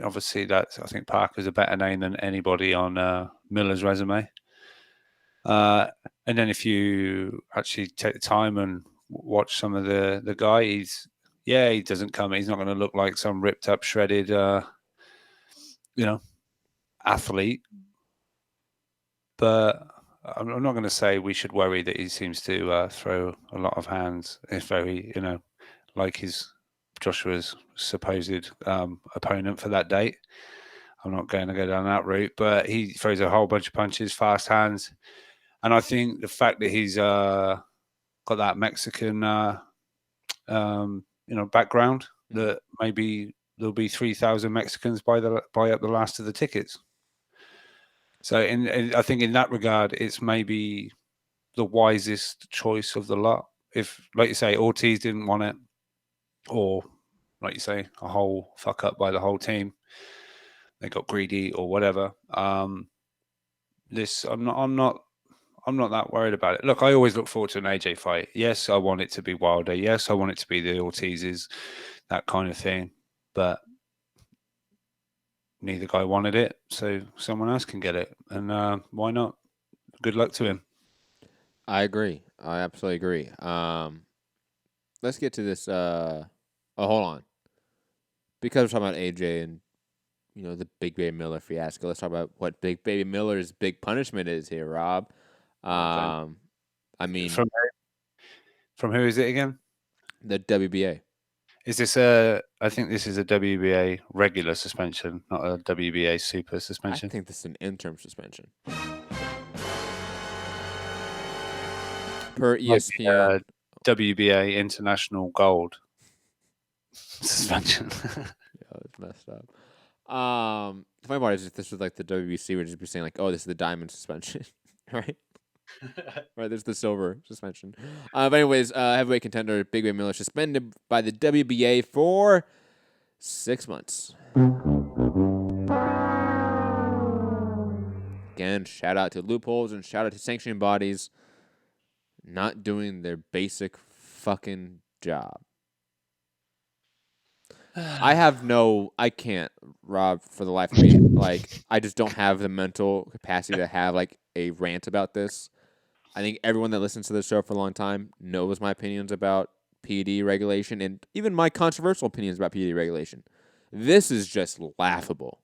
Obviously, I think Parker's a better name than anybody on Miller's resume. And then if you actually take the time and watch some of the guy, he doesn't come. He's not going to look like some ripped up, shredded, athlete. But I'm not going to say we should worry that he seems to throw a lot of hands. It's very, like his Joshua's supposed opponent for that date. I'm not going to go down that route, but he throws a whole bunch of punches, fast hands. And I think the fact that he's got that Mexican, background, that maybe there'll be 3,000 Mexicans buy up the last of the tickets. So I think in that regard, it's maybe the wisest choice of the lot. If, like you say, Ortiz didn't want it, or like you say, a whole fuck up by the whole team, they got greedy or whatever. I'm not that worried about it. Look, I always look forward to an AJ fight. Yes, I want it to be Wilder. Yes, I want it to be the Ortizes, that kind of thing. But neither guy wanted it, so someone else can get it. And why not? Good luck to him. I agree. I absolutely agree. Let's get to this. Hold on. Because we're talking about AJ and the Big Baby Miller fiasco, let's talk about what Big Baby Miller's big punishment is here, Rob. I mean, from who is it again? The WBA. Is this I think this is a WBA regular suspension, not a WBA super suspension. I think this is an interim suspension. Per ESPN. WBA International Gold suspension. Yeah, it's messed up. The funny part is if this was like the WBC, we'd just be saying like, oh, this is the diamond suspension, right? Right, there's the silver suspension. But anyways, heavyweight contender Big Baby Miller suspended by the WBA for 6 months. Again, shout out to loopholes and shout out to sanctioning bodies not doing their basic fucking job. I can't, Rob, for the life of me. Like, I just don't have the mental capacity to have, like, a rant about this. I think everyone that listens to this show for a long time knows my opinions about PED regulation and even my controversial opinions about PED regulation. This is just laughable.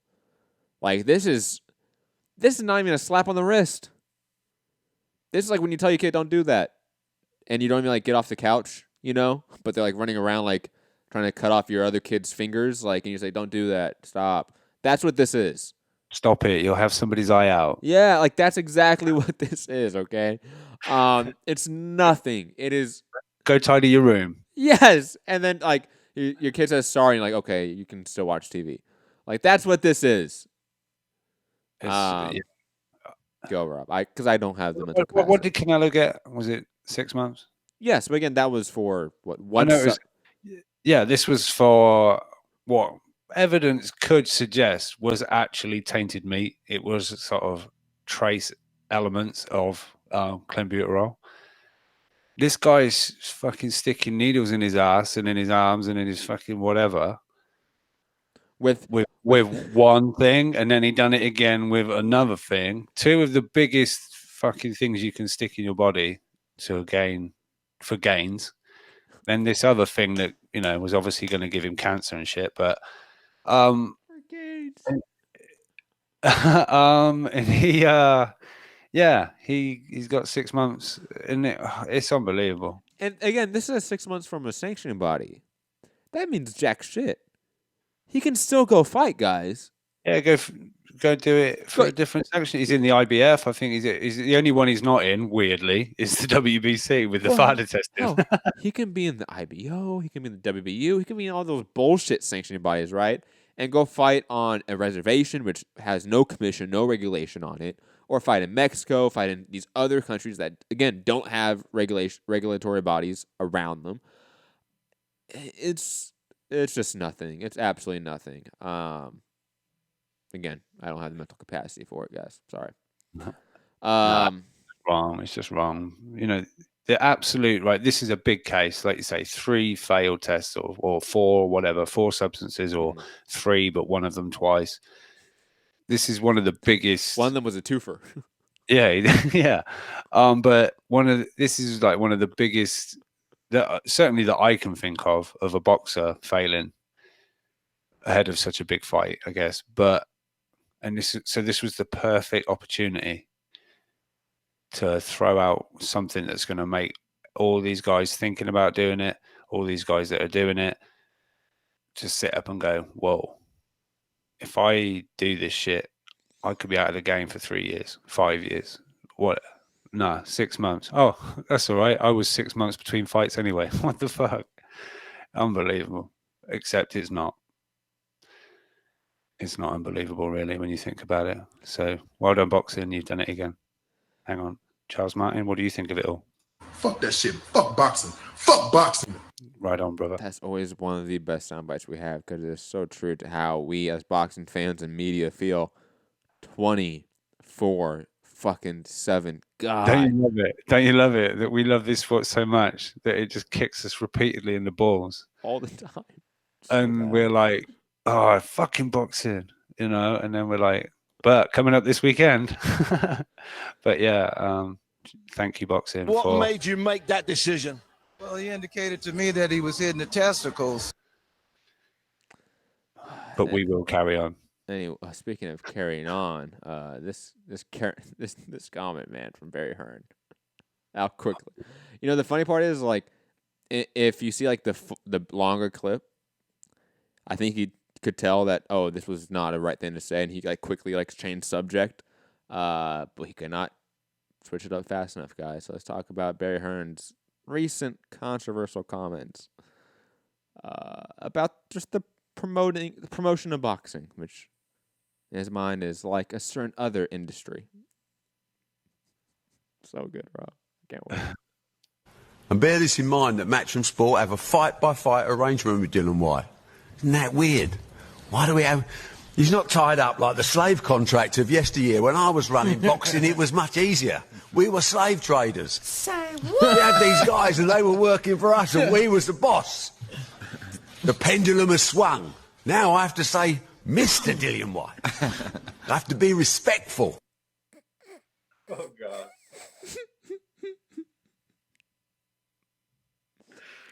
Like, this is not even a slap on the wrist. This is like when you tell your kid, don't do that. And you don't even, like, get off the couch, you know? But they're, like, running around, like, trying to cut off your other kid's fingers. Like, and you say, don't do that. Stop. That's what this is. Stop it. You'll have somebody's eye out. Yeah, like, that's exactly what this is, okay? It's nothing. It is... Go tidy your room. Yes. And then, like, your kid says sorry, and you're like, okay, you can still watch TV. Like, that's what this is. Yeah. Go, Rob. Because I don't have the mental capacity. What did Canelo get? Was it 6 months? Yes, but again, that was for what? This was for what evidence could suggest was actually tainted meat. It was sort of trace elements of clenbuterol. This guy's fucking sticking needles in his ass and in his arms and in his fucking whatever. With one thing, and then he done it again with another thing. Two of the biggest fucking things you can stick in your body to gains. Then this other thing that, you know, was obviously going to give him cancer and shit, but and he's got 6 months, and it's unbelievable. And again, this is 6 months from a sanctioning body. That means jack shit. He can still go fight, guys. Yeah, go do it for a different sanction. He's in the IBF. I think he's the only one he's not in, weirdly, is the WBC with the fighter testing. He can be in the IBO. He can be in the WBU. He can be in all those bullshit sanctioning bodies, right? And go fight on a reservation, which has no commission, no regulation on it. Or fight in Mexico, fight in these other countries that, again, don't have regulatory bodies around them. It's just nothing. It's absolutely nothing. Again, I don't have the mental capacity for it, guys. Sorry. Wrong. It's just wrong. You know, the absolute right. This is a big case, like you say, 3 failed tests or 4, whatever, 4 substances or 3, but one of them twice. This is one of the biggest. One of them was a twofer. Yeah, yeah. But this is like one of the biggest. Certainly that I can think of a boxer failing ahead of such a big fight, I guess. This was the perfect opportunity to throw out something that's going to make all these guys thinking about doing it, all these guys that are doing it, just sit up and go, whoa, if I do this shit, I could be out of the game for 3 years, 5 years. What? No, 6 months. Oh, that's all right. I was 6 months between fights anyway. What the fuck? Unbelievable. Except it's not. It's not unbelievable, really, when you think about it. So, well done, boxing. You've done it again. Hang on. Charles Martin, what do you think of it all? Fuck that shit. Fuck boxing. Fuck boxing. Right on, brother. That's always one of the best sound bites we have because it's so true to how we as boxing fans and media feel. 24 fucking 7. God. Don't you love it? Don't you love it that we love this sport so much that it just kicks us repeatedly in the balls all the time? And we're like, oh, fucking boxing, you know? And then we're like, but coming up this weekend. But yeah, thank you, boxing. What made you make that decision? Well, he indicated to me that he was hitting the testicles. But we will carry on. Anyway, speaking of carrying on, this comment, man, from Eddie Hearn. How quickly, you know, the funny part is like, if you see like the longer clip, I think he could tell that this was not a right thing to say, and he like quickly like changed subject, but he could not switch it up fast enough, guys. So let's talk about Eddie Hearn's recent controversial comments about just the promotion of boxing, which in his mind is like a certain other industry. So good, Rob. Can't wait. And bear this in mind that Matchroom Sport have a fight-by-fight arrangement with Dylan White. Isn't that weird? Why do we have... He's not tied up like the slave contract of yesteryear. When I was running boxing, it was much easier. We were slave traders. Say We had these guys and they were working for us and we was the boss. The pendulum has swung. Now I have to say, Mr. Dillian White. I have to be respectful. Oh, God.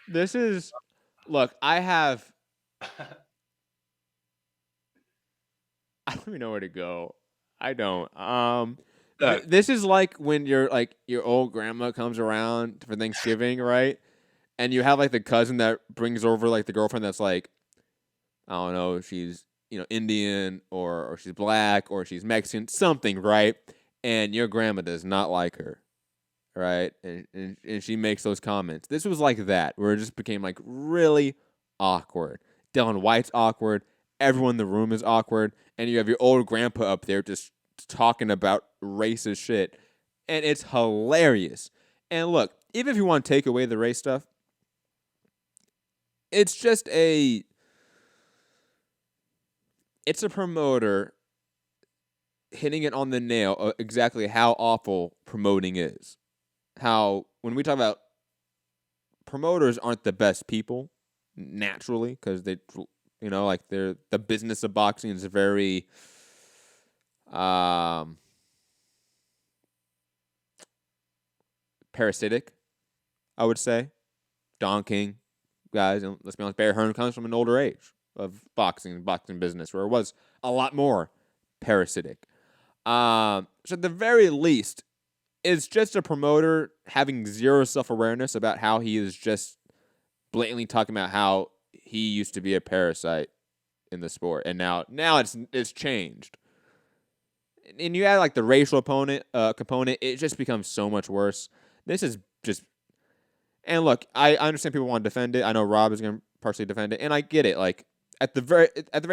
This is... Look, I have... I don't even know where to go. I don't. This is like when your old grandma comes around for Thanksgiving, right? And you have like the cousin that brings over like the girlfriend that's like, I don't know, she's Indian or she's black or she's Mexican, something, right? And your grandma does not like her, right? And she makes those comments. This was like that, where it just became like really awkward. Dylan White's awkward. Everyone in the room is awkward. And you have your old grandpa up there just talking about racist shit. And it's hilarious. And look, even if you want to take away the race stuff, it's just it's a promoter hitting it on the nail of exactly how awful promoting is. How, when we talk about promoters aren't the best people, naturally, because they... they're the business of boxing is very parasitic, I would say. Don King, guys, and let's be honest, Barry Hearn comes from an older age of boxing business where it was a lot more parasitic. So at the very least, it's just a promoter having zero self-awareness about how he is just blatantly talking about how he used to be a parasite in the sport, and now it's changed. And you add like the racial component, it just becomes so much worse. This is just, and look, I understand people want to defend it. I know Rob is going to partially defend it, and I get it. Like at the very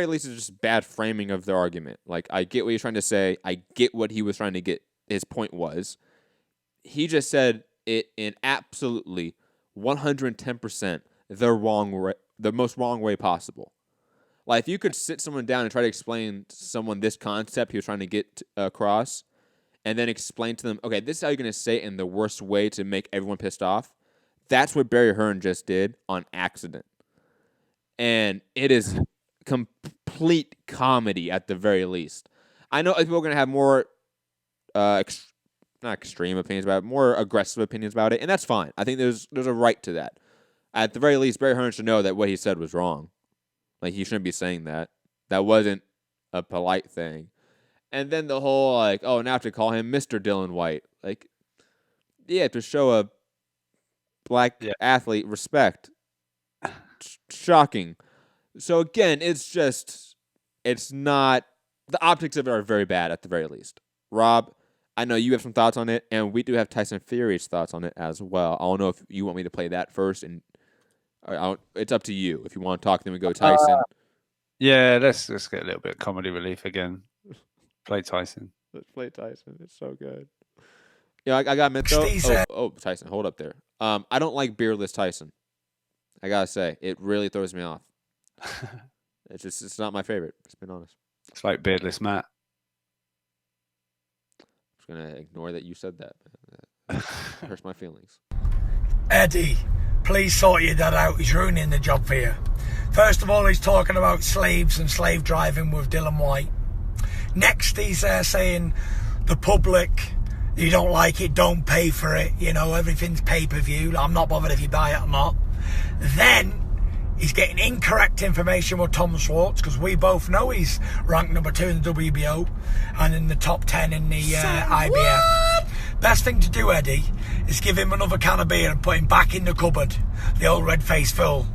least, it's just bad framing of the argument. Like I get what he's trying to say. I get what he was trying to get. His point was, he just said it in absolutely 110% the most wrong way possible. Like, if you could sit someone down and try to explain to someone this concept he was trying to get across, and then explain to them, okay, this is how you're going to say it in the worst way to make everyone pissed off, that's what Barry Hearn just did on accident. And it is complete comedy at the very least. I know people are going to have more, not extreme opinions about it, more aggressive opinions about it, and that's fine. I think there's a right to that. At the very least, Barry Hearn should know that what he said was wrong. Like, he shouldn't be saying that. That wasn't a polite thing. And then the whole, like, oh, now I have to call him Mr. Dylan White. Like, yeah, to show a black athlete respect. Shocking. So, again, it's not, the optics of it are very bad at the very least. Rob, I know you have some thoughts on it, and we do have Tyson Fury's thoughts on it as well. I don't know if you want me to play that first, and it's up to you. If you want to talk, then we go Tyson. Yeah, let's get a little bit of comedy relief again. Play Tyson. Let's play Tyson. It's so good. Yeah, I got to admit, though. Tyson, hold up there. I don't like beardless Tyson. I got to say, it really throws me off. It's not my favorite, just being honest. It's like beardless Matt. I'm going to ignore that you said that. It hurts my feelings. Eddie, please sort your dad out. He's ruining the job for you. First of all, he's talking about slaves and slave driving with Dylan White. Next, he's saying the public, you don't like it, don't pay for it. You know, everything's pay-per-view. I'm not bothered if you buy it or not. Then he's getting incorrect information with Tom Schwartz, because we both know he's ranked number 2 in the WBO and in the top 10 in the IBF. Best thing to do, Eddie, is give him another can of beer and put him back in the cupboard. The old red-faced fool.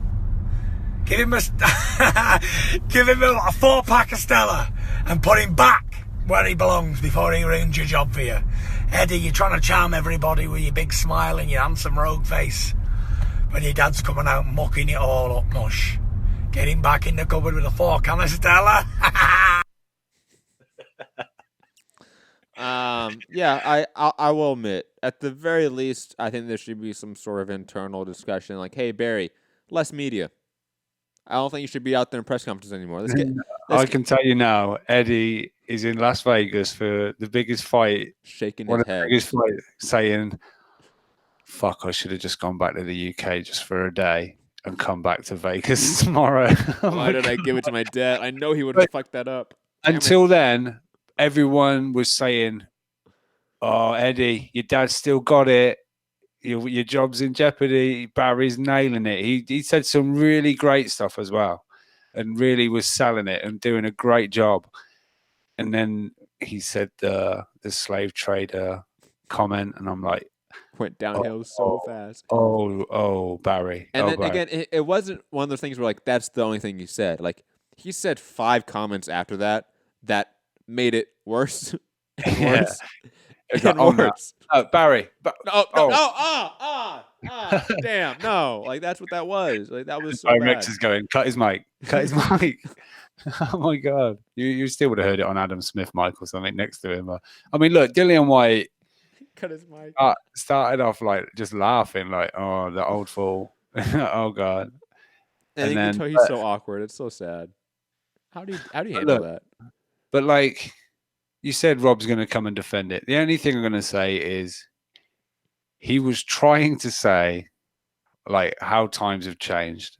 Give him a 4-pack of Stella and put him back where he belongs before he ruins your job for you. Eddie, you're trying to charm everybody with your big smile and your handsome rogue face, when your dad's coming out mucking it all up, mush. Get him back in the cupboard with a 4-can of Stella. Yeah, I will admit, at the very least, I think there should be some sort of internal discussion, like, hey, Barry, less media. I don't think you should be out there in press conferences anymore. I can tell you now, Eddie is in Las Vegas for the biggest fight, shaking one his of the head, biggest fights, saying, "Fuck, I should have just gone back to the UK just for a day and come back to Vegas tomorrow." Why did I give it to my dad? I know he would have fucked that up. Damn Until it. then, everyone was saying, "Oh, Eddie, your dad still got it. Your job's in jeopardy. Barry's nailing it." He said some really great stuff as well, and really was selling it and doing a great job. And then he said the slave trader comment, and I'm like, went downhill so fast. Oh, Barry. And oh, then Barry. again, it wasn't one of those things where like that's the only thing he said. Like he said 5 comments after that made it worse and Yeah. worse It's and like, worse. No, Barry. Damn, no. Like that's what that was. Like that was so Barry bad. Rex is going, cut his mic. Oh my God. You still would have heard it on Adam Smith mic or something next to him. I mean, look, Dillian White Cut his mic. started off like just laughing, like, oh, the old fool. Oh God. And then, you can tell he's so awkward. It's so sad. How do you handle that? But like you said, Rob's going to come and defend it. The only thing I'm going to say is he was trying to say like how times have changed.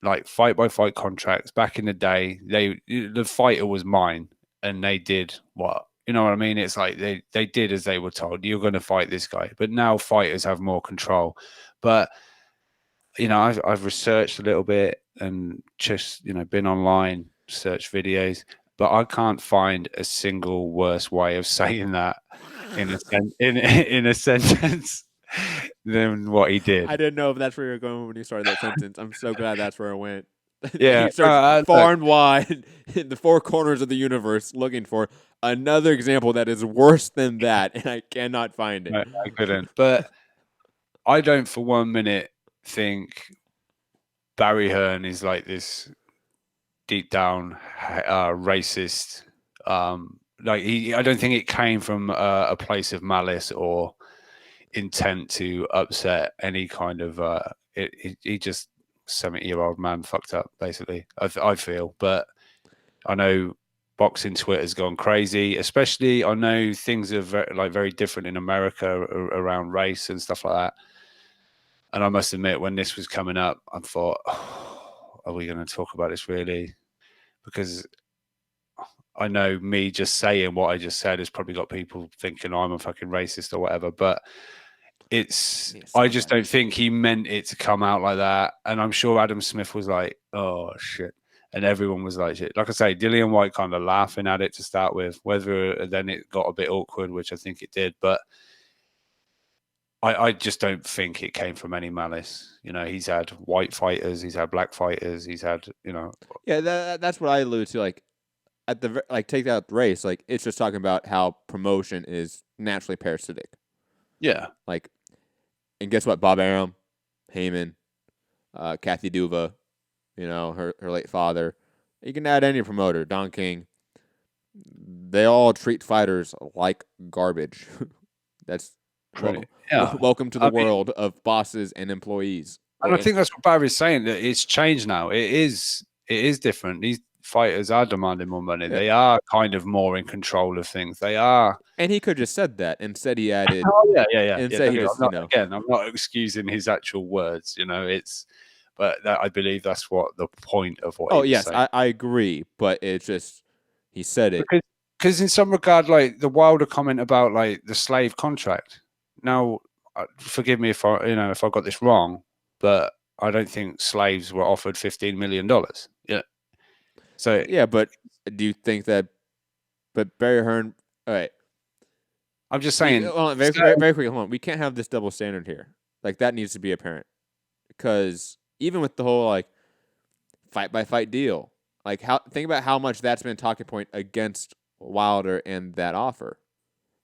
Like fight by fight contracts back in the day, the fighter was mine, and they did what, you know what I mean? It's like they did as they were told. You're going to fight this guy, but now fighters have more control. But you know, I've researched a little bit and just been online, searched videos, but I can't find a single worse way of saying that in a sentence than what he did. I didn't know if that's where you were going when you started that sentence. I'm so glad that's where I went. Yeah, he searched far and wide in the 4 corners of the universe looking for another example that is worse than that, and I cannot find it. I couldn't. But I don't for 1 minute think Barry Hearn is like this deep down racist. I don't think it came from a place of malice or intent to upset any kind of. He just 70-year-old man fucked up, basically. I feel, but I know boxing Twitter's gone crazy. Especially, I know things are very different in America around race and stuff like that. And I must admit, when this was coming up, I thought, oh, are we going to talk about this really? Because I know me just saying what I just said has probably got people thinking I'm a fucking racist or whatever. But I just don't think he meant it to come out like that. And I'm sure Adam Smith was like, oh, shit. And everyone was like, shit. Like I say, Dillian White kind of laughing at it to start with, whether then it got a bit awkward, which I think it did. But I just don't think it came from any malice. He's had white fighters, he's had black fighters, he's had, Yeah, that's what I allude to. Like, at the take out the race, like it's just talking about how promotion is naturally parasitic. Yeah. Like, and guess what? Bob Arum, Heyman, Kathy Duva, her late father. You can add any promoter, Don King. They all treat fighters like garbage. That's true. Yeah. Welcome to the world of bosses and employees. And I think that's what Barry's saying, that it's changed now. It is different. These fighters are demanding more money. Yeah. They are kind of more in control of things. They are. And he could have just said that. Instead, he added. Oh, yeah. Instead, he just, Again, I'm not excusing his actual words. But I believe that's what the point of what. Oh, yes, I agree. But it's just he said it because in some regard, like the Wilder comment about like the slave contract. Now, forgive me if I got this wrong, but I don't think slaves were offered $15 million. Yeah. So yeah, but do you think that? But Barry Hearn. All right. I'm just saying. Very quickly. Hold on. We can't have this double standard here. Like that needs to be apparent, because even with the whole like fight by fight deal, like think about how much that's been a talking point against Wilder and that offer.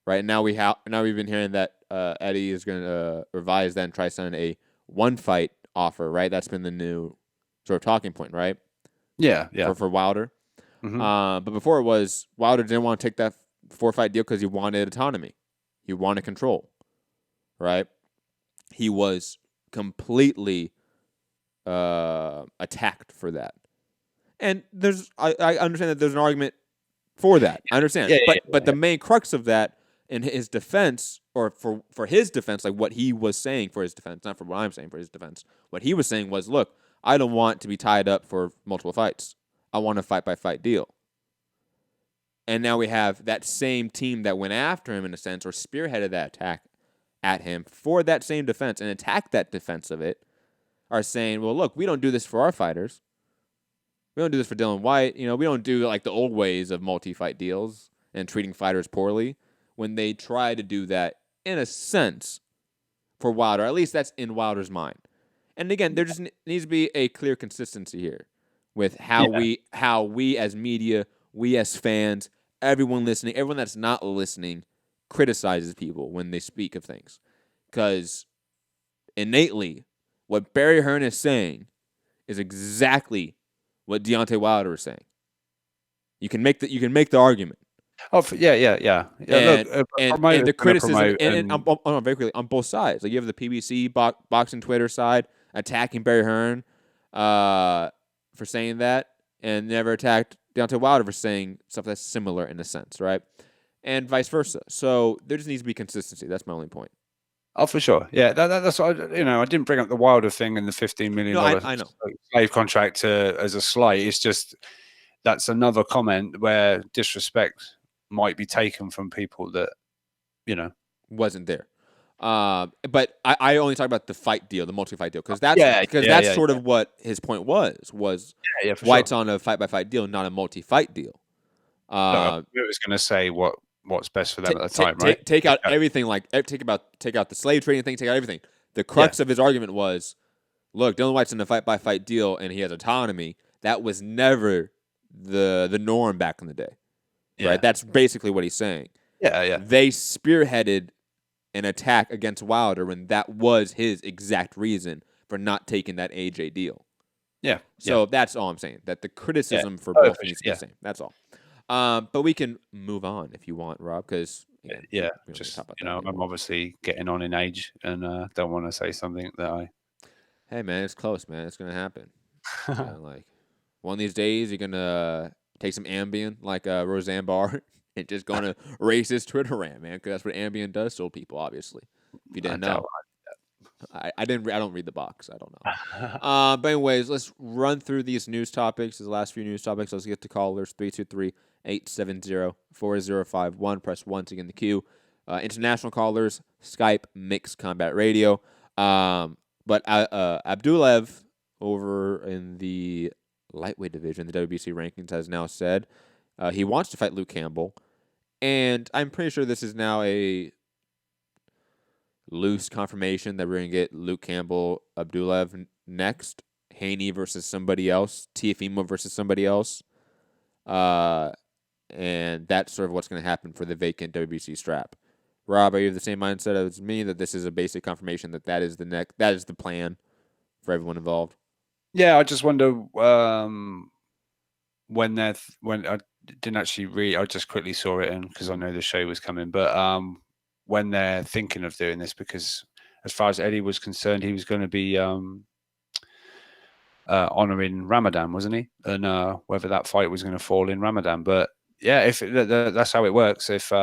Right now we've been hearing that Eddie is going to revise that and try signing a 1-fight offer. Right, that's been the new sort of talking point. Right. Yeah. For Wilder. Mm-hmm. But before it was Wilder didn't want to take that 4-fight deal because he wanted autonomy. He wanted control. Right. He was completely attacked for that. And I understand that there's an argument for that. I understand. But the main crux of that in his defense, or for his defense, like what he was saying for his defense, not for what I'm saying for his defense, what he was saying was, look, I don't want to be tied up for multiple fights. I want a fight-by-fight deal. And now we have that same team that went after him, in a sense, or spearheaded that attack at him for that same defense and attacked that defense of it, are saying, well, look, we don't do this for our fighters. We don't do this for Dylan White. We don't do like the old ways of multi-fight deals and treating fighters poorly, when they try to do that, in a sense, for Wilder. At least that's in Wilder's mind. And again, there just needs to be a clear consistency here with how we as media, we as fans, everyone listening, everyone that's not listening, criticizes people when they speak of things. Because innately, what Barry Hearn is saying is exactly what Deontay Wilder is saying. You can make the argument. Oh, yeah. And, Look, and the criticism, and very quickly, on both sides. Like, you have the PBC boxing Twitter side attacking Barry Hearn for saying that, and never attacked Deontay Wilder for saying stuff that's similar in a sense, right? And vice versa. So there just needs to be consistency. That's my only point. Oh, for sure. Yeah, that's what I didn't bring up the Wilder thing and the $15 million I know. slave contract as a slight. It's just that's another comment where disrespect might be taken from people that wasn't there. But I only talk about the fight deal, the multi-fight deal, because that's sort of what his point was White's on a fight-by-fight deal, not a multi-fight deal. I was going to say what's best for them at the time, right? Take out everything, take out the slave trading thing, take out everything. The crux of his argument was, look, Dylan White's in a fight-by-fight deal and he has autonomy. That was never the norm back in the day, right? That's basically what he's saying. Yeah. They spearheaded an attack against Wilder when that was his exact reason for not taking that AJ deal. Yeah. So that's all I'm saying. That the criticism for both needs to be the same. That's all. But we can move on if you want, Rob, because I'm obviously getting on in age and don't want to say something that Hey man, it's close, man. It's gonna happen. Like one of these days, you're gonna take some Ambien, like Roseanne Barr, and just gonna race his Twitter rant, man, because that's what Ambien does to old people. Obviously, if you didn't know. I don't read the box. I don't know. But anyways, let's run through these news topics. The last few news topics. Let's get to callers. 323-870-4051. Press 1 to get in the queue. International callers, Skype, Mixed Combat Radio. But Abdulev over in the lightweight division, the WBC rankings, has now said he wants to fight Luke Campbell. And I'm pretty sure this is now a loose confirmation that we're going to get Luke Campbell, Abdulev next. Haney versus somebody else. Tiafimo versus somebody else. And that's sort of what's going to happen for the vacant WBC strap. Rob, are you of the same mindset as me that this is a basic confirmation that is the plan for everyone involved? Yeah, I just wonder when I didn't actually read. I just quickly saw it in because I know the show was coming. But when they're thinking of doing this, because as far as Eddie was concerned, he was going to be honoring Ramadan, wasn't he? And whether that fight was going to fall in Ramadan. But yeah, if that's how it works. If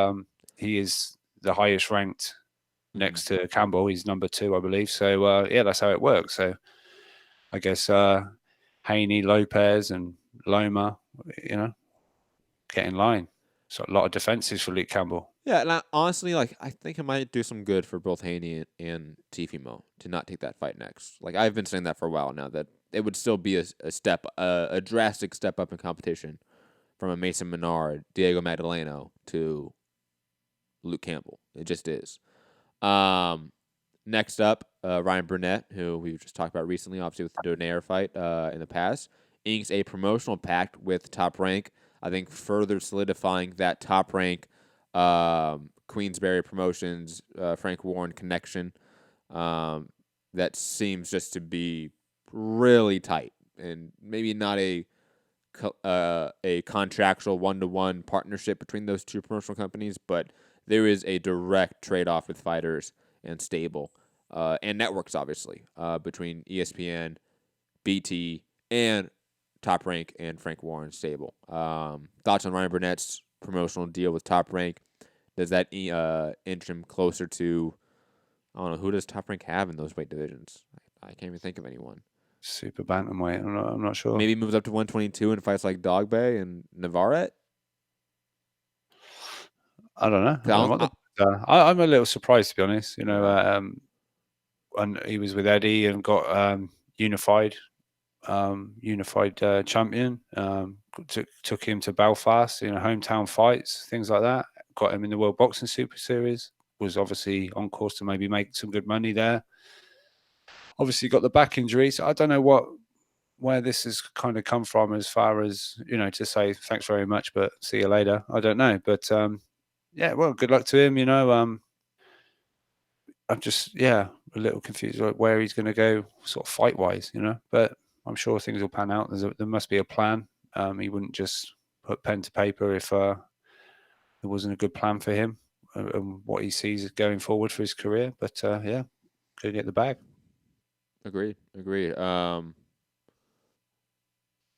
he is the highest ranked next to Campbell, he's number 2, I believe. So yeah, that's how it works. So I guess Haney, Lopez, and Loma, get in line. So a lot of defenses for Luke Campbell. Yeah, and honestly, I think it might do some good for both Haney and Tiafimo to not take that fight next. I've been saying that for a while now, that it would still be a drastic step up in competition from a Mason Menard, Diego Magdaleno to Luke Campbell. It just is. Next up, Ryan Burnett, who we just talked about recently, obviously with the Donaire fight in the past, inks a promotional pact with Top Rank. I think further solidifying that Top Rank Queensberry Promotions, Frank Warren connection. That seems just to be really tight, and maybe not a contractual one-to-one partnership between those two promotional companies, but there is a direct trade-off with fighters and stable and networks, obviously, between ESPN, BT, and Top Rank and Frank Warren stable. Thoughts on Ryan Burnett's promotional deal with Top Rank? Does that inch him closer to, I don't know, who does Top Rank have in those weight divisions? I can't even think of anyone. Super bantamweight. I'm not sure. Maybe moves up to 122 and fights like Dogbe and Navarrete. I don't know. I'm a little surprised, to be honest. And he was with Eddie and got unified champion. Took him to Belfast, hometown fights, things like that. Got him in the World Boxing Super Series. Was obviously on course to maybe make some good money there. Obviously got the back injury, so I don't know where this has kind of come from as far as, to say thanks very much, but see you later. I don't know. But yeah, well, good luck to him, I'm just, a little confused like where he's going to go sort of fight-wise, But I'm sure things will pan out. There must be a plan. He wouldn't just put pen to paper if there wasn't a good plan for him and what he sees going forward for his career. But, going to get the bag. Agreed.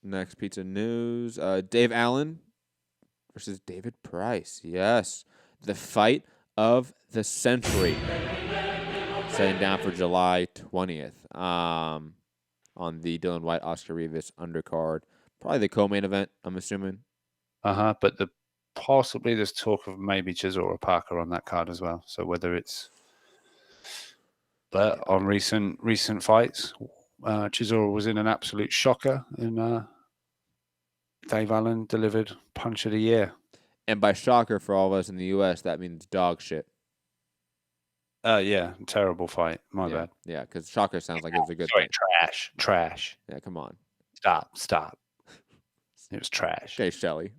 Next piece of news. Dave Allen versus David Price. Yes. The fight of the century. Setting down for July 20th. On the Dylan White Oscar Rivas undercard. Probably the co-main event, I'm assuming. But possibly there's talk of maybe Chisora Parker on that card as well. So whether it's but on recent fights, Chisora was in an absolute shocker, and Dave Allen delivered punch of the year. And by shocker for all of us in the U.S., that means dog shit. Yeah, terrible fight. My bad. Yeah, because shocker sounds like it was a good thing. Trash. Yeah, come on. Stop. It was trash. Okay, Shelly.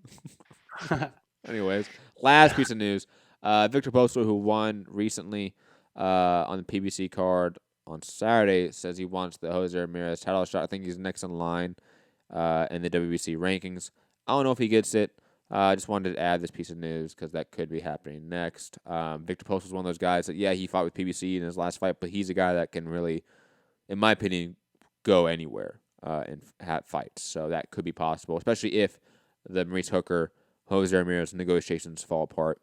Anyways, last piece of news. Victor Postol, who won recently on the PBC card on Saturday, says he wants the Jose Ramirez title shot. I think he's next in line in the WBC rankings. I don't know if he gets it. I just wanted to add this piece of news because that could be happening next. Victor Postol is one of those guys that, he fought with PBC in his last fight, but he's a guy that can really, in my opinion, go anywhere and have fights. So that could be possible, especially if the Maurice Hooker, Jose Ramirez negotiations fall apart.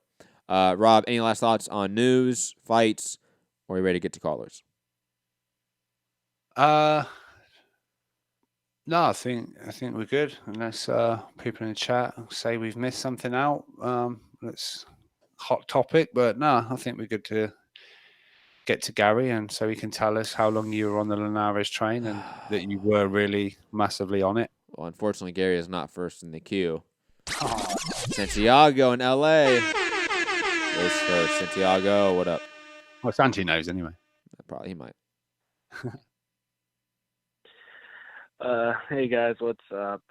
Rob, any last thoughts on news, fights, or are you ready to get to callers? No, I think we're good. Unless people in the chat say we've missed something out. That's hot topic, but no, I think we're good to get to Gary, and so he can tell us how long you were on the Linares train and that you were really massively on it. Well, unfortunately, Gary is not first in the queue. Santiago in LA is first. Santiago, what up? Well, Santi knows anyway. Probably he might. Hey guys, what's up?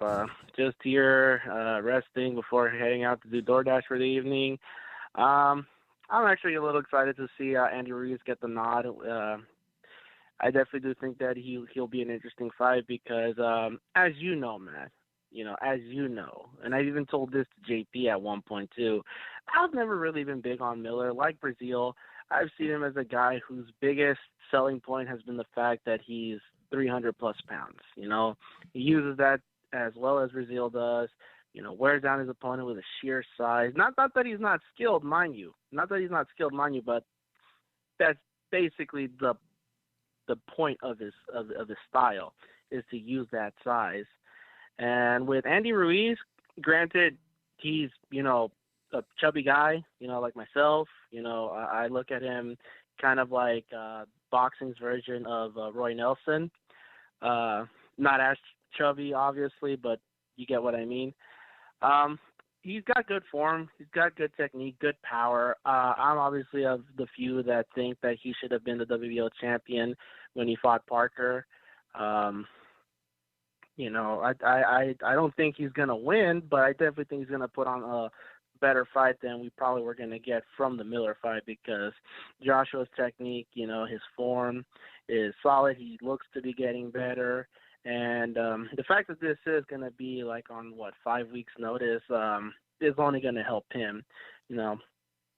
Just here, resting before heading out to do DoorDash for the evening. I'm actually a little excited to see Andy Ruiz get the nod. I definitely do think that he'll be an interesting fight because, as you know, Matt, and I've even told this to JP at one point too, I've never really been big on Miller. Like Brazil, I've seen him as a guy whose biggest selling point has been the fact that he's 300 plus pounds. He uses that as well as Brazil does. Wears down his opponent with a sheer size. Not that he's not skilled, mind you. But that's basically the point of his style is to use that size. And with Andy Ruiz, granted, he's a chubby guy, like myself. I look at him kind of like boxing's version of Roy Nelson. Not as chubby, obviously, but you get what I mean. He's got good form. He's got good technique, good power. I'm obviously of the few that think that he should have been the WBO champion when he fought Parker. I don't think he's going to win, but I definitely think he's going to put on a better fight than we probably were going to get from the Miller fight because Joshua's technique, his form is solid. He looks to be getting better. And the fact that this is going to be like on 5 weeks notice is only going to help him.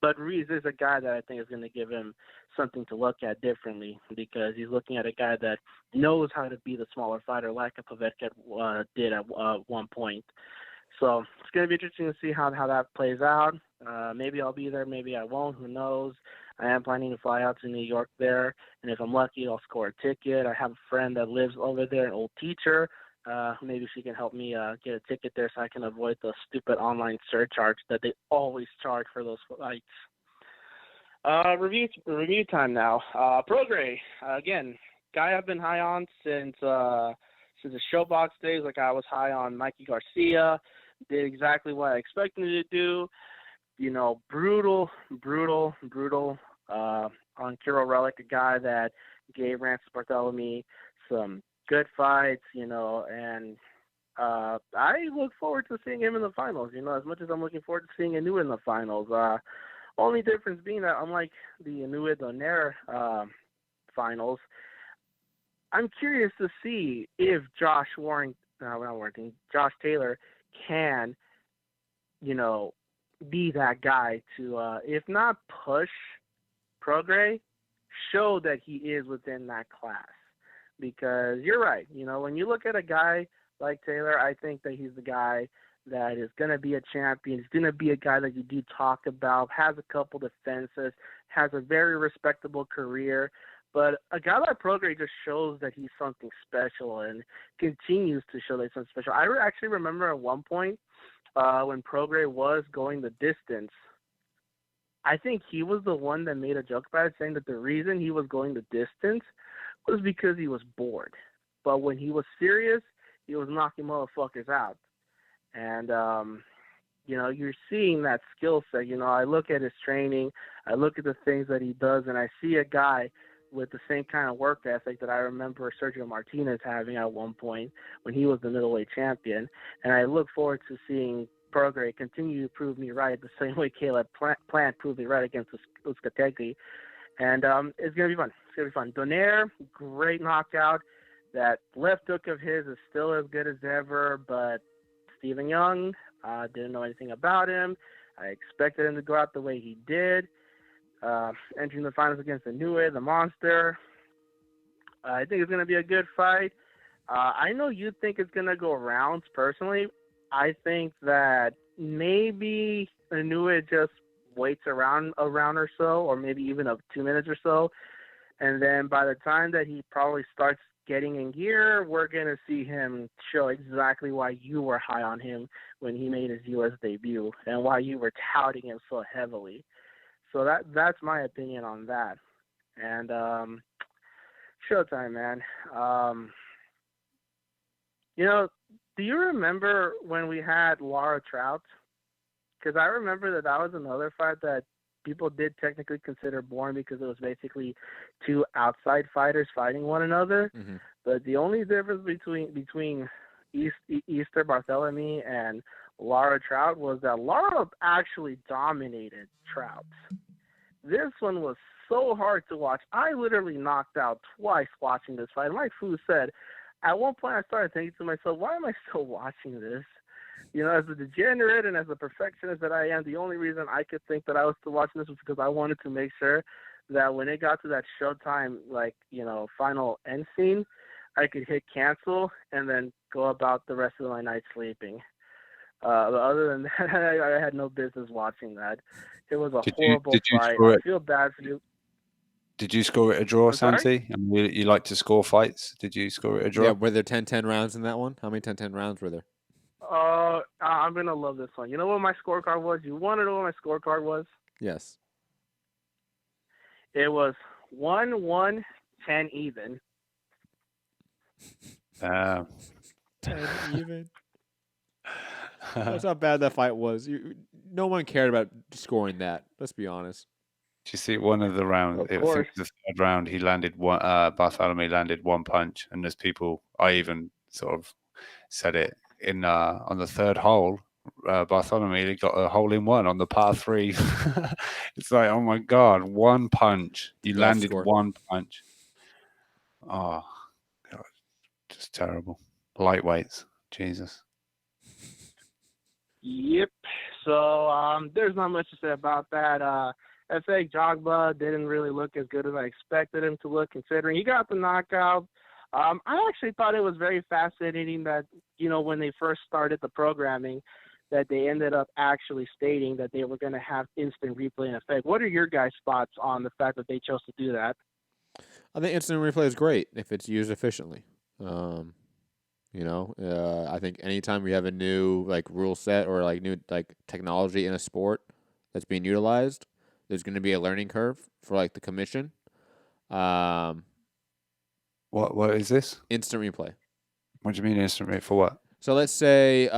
But Ruiz is a guy that I think is going to give him something to look at differently, because he's looking at a guy that knows how to be the smaller fighter like a Povetkin did at one point. So it's going to be interesting to see how that plays out. Maybe I'll be there, maybe I won't, who knows. I am planning to fly out to New York there, and if I'm lucky, I'll score a ticket. I have a friend that lives over there, an old teacher. Maybe she can help me get a ticket there so I can avoid the stupid online surcharge that they always charge for those flights. Review time now. Prograis, again, guy I've been high on since the Showbox days. Like, I was high on Mikey Garcia. Did exactly what I expected him to do. You know, brutal on Kirill Relikh, a guy that gave Rancis Barthelemy some good fights, you know, and I look forward to seeing him in the finals, you know, as much as I'm looking forward to seeing Inoue in the finals. Only difference being that unlike the Inoue Donaire finals, I'm curious to see if Josh Taylor can, you know, be that guy to, if not push Prograis, show that he is within that class. Because you're right, you know, when you look at a guy like Taylor, I think that he's the guy that is going to be a champion. He's going to be a guy that you do talk about, has a couple defenses, has a very respectable career. But a guy like Prograis just shows that he's something special and continues to show that he's something special. I actually remember at one point when Prograis was going the distance, I think he was the one that made a joke about it, saying that the reason he was going the distance was because he was bored. But when he was serious, he was knocking motherfuckers out. And, you know, you're seeing that skill set. You know, I look at his training, I look at the things that he does, and I see a guy with the same kind of work ethic that I remember Sergio Martinez having at one point when he was the middleweight champion. And I look forward to seeing Prograis continue to prove me right the same way Caleb Plant proved me right against Uzcategui. And it's going to be fun. It's going to be fun. Donaire, great knockout. That left hook of his is still as good as ever, but Stephen Young, didn't know anything about him. I expected him to go out the way he did. Entering the finals against Inoue, the monster. I think it's going to be a good fight. I know you think it's going to go rounds. Personally, I think that maybe Inoue just waits around a round or so, or maybe even up 2 minutes or so. And then by the time that he probably starts getting in gear, we're going to see him show exactly why you were high on him when he made his U.S. debut and why you were touting him so heavily. So that's my opinion on that. And Showtime, man. You know, do you remember when we had Lara Trout? Because I remember that was another fight that people did technically consider boring because it was basically two outside fighters fighting one another. Mm-hmm. But the only difference between Easter Barthelemy and Lara Trout was that Lara actually dominated Trout. This one was so hard to watch. I literally knocked out twice watching this fight. Like Fu said, at one point I started thinking to myself, why am I still watching this? You know, as a degenerate and as a perfectionist that I am, the only reason I could think that I was still watching this was because I wanted to make sure that when it got to that Showtime, like, you know, final end scene, I could hit cancel and then go about the rest of my night sleeping. But other than that, I had no business watching that. It was a horrible fight. I feel bad for you. Did you score it a draw, Santi? I mean, you like to score fights. Did you score it a draw? Yeah, were there 10-10 rounds in that one? How many 10-10 rounds were there? I'm going to love this one. You know what my scorecard was? You want to know what my scorecard was? Yes. It was 1-1, 10 even. 10 even. That's how bad that fight was. No one cared about scoring that. Let's be honest. Did you see one of the rounds? I think the third round, he landed one. Barthelemy landed one punch, and there's people. I even sort of said it in on the third hole. Barthelemy got a hole in one on the par 3. It's like, oh my god, one punch. You landed one punch. Oh, God, just terrible. Lightweights, Jesus. Yep. So there's not much to say about that. F.A. Jogba didn't really look as good as I expected him to look, considering he got the knockout. I actually thought it was very fascinating that, when they first started the programming, that they ended up actually stating that they were going to have instant replay in effect. What are your guys' thoughts on the fact that they chose to do that? I think instant replay is great if it's used efficiently. I think anytime we have a new rule set or new technology in a sport that's being utilized, there's going to be a learning curve for the commission. What is this? Instant replay. What do you mean instant replay for what? So let's say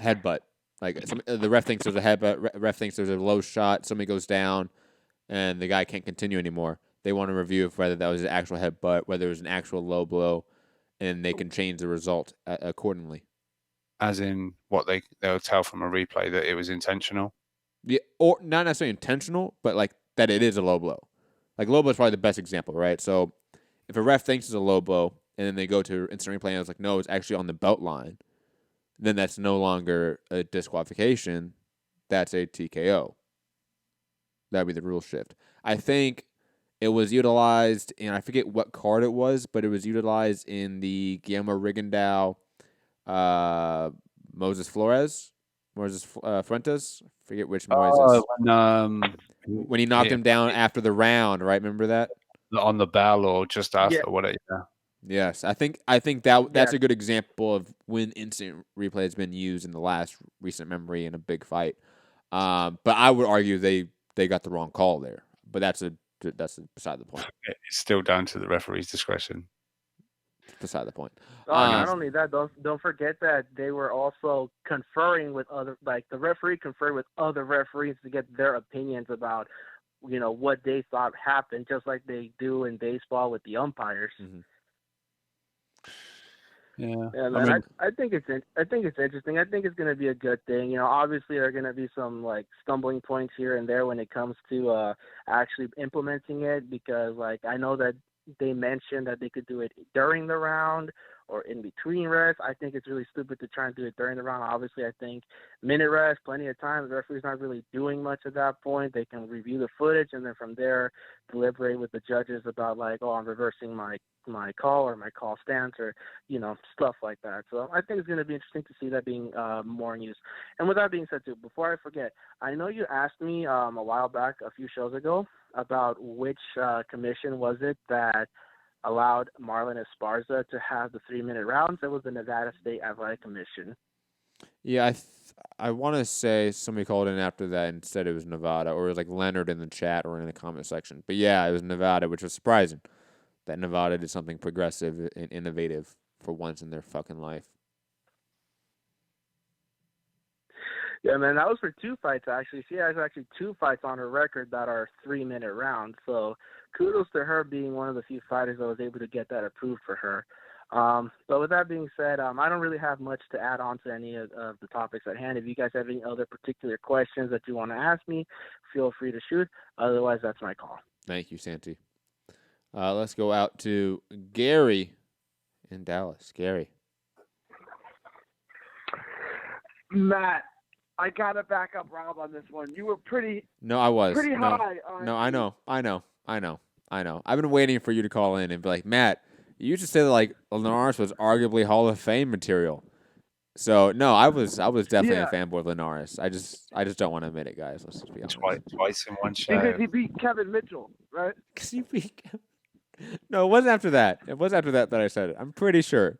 headbutt. The ref thinks there's a headbutt. Ref thinks there's a low shot. Somebody goes down, and the guy can't continue anymore. They want to review if whether that was an actual headbutt, whether it was an actual low blow, and they can change the result accordingly. As in, what they'll tell from a replay that it was intentional. Yeah, or not necessarily intentional, but that it is a low blow. Low blow is probably the best example, right? So if a ref thinks it's a low blow, and then they go to instant replay and it's no, it's actually on the belt line, then that's no longer a disqualification. That's a TKO. That would be the rule shift. I think it was utilized, and I forget what card it was, but it was utilized in the Guillermo Rigondeaux, Moses Fuentes. Forget which Moises. When he knocked him down after the round, right? Remember that? On the bell or just after, whatever. Yeah. Yes, I think that's a good example of when instant replay has been used in the last recent memory in a big fight. But I would argue they got the wrong call there. But that's beside the point. It's still down to the referee's discretion. Beside the point. Not only that, don't forget that they were also conferring with other, the referee conferred with other referees to get their opinions about, what they thought happened, just like they do in baseball with the umpires. Mm-hmm. Yeah, man, I think it's interesting. I think it's going to be a good thing. Obviously there are going to be some stumbling points here and there when it comes to actually implementing it, because I know that they mentioned that they could do it during the round or in between rest. I think it's really stupid to try and do it during the round. Obviously, I think minute rest, plenty of time. The referee's not really doing much at that point. They can review the footage and then from there deliberate with the judges about I'm reversing my call or my call stance or stuff like that. So I think it's going to be interesting to see that being more in use. And with that being said too, before I forget, I know you asked me a while back, a few shows ago, about which commission was it that allowed Marlon Esparza to have the 3-minute rounds. It was the Nevada State Athletic Commission. Yeah, I want to say somebody called in after that and said it was Nevada, or it was Leonard in the chat or in the comment section. But yeah, it was Nevada, which was surprising that Nevada did something progressive and innovative for once in their fucking life. Yeah, man, that was for 2 fights, actually. She has actually 2 fights on her record that are 3-minute rounds. So kudos to her being one of the few fighters that was able to get that approved for her. But with that being said, I don't really have much to add on to any of the topics at hand. If you guys have any other particular questions that you want to ask me, feel free to shoot. Otherwise, that's my call. Thank you, Santi. Let's go out to Gary in Dallas. Gary. Matt, I gotta back up Rob on this one. You were pretty. No, I was pretty high. No, I know. I've been waiting for you to call in and be like, Matt, you used to say that Linares was arguably Hall of Fame material. So no, I was definitely a fanboy of Linares. I just don't want to admit it, guys. Let's just be honest. Twice in one show. Because he beat Kevin Mitchell, right? Because he beat. No, it wasn't after that. It was after that I said it. I'm pretty sure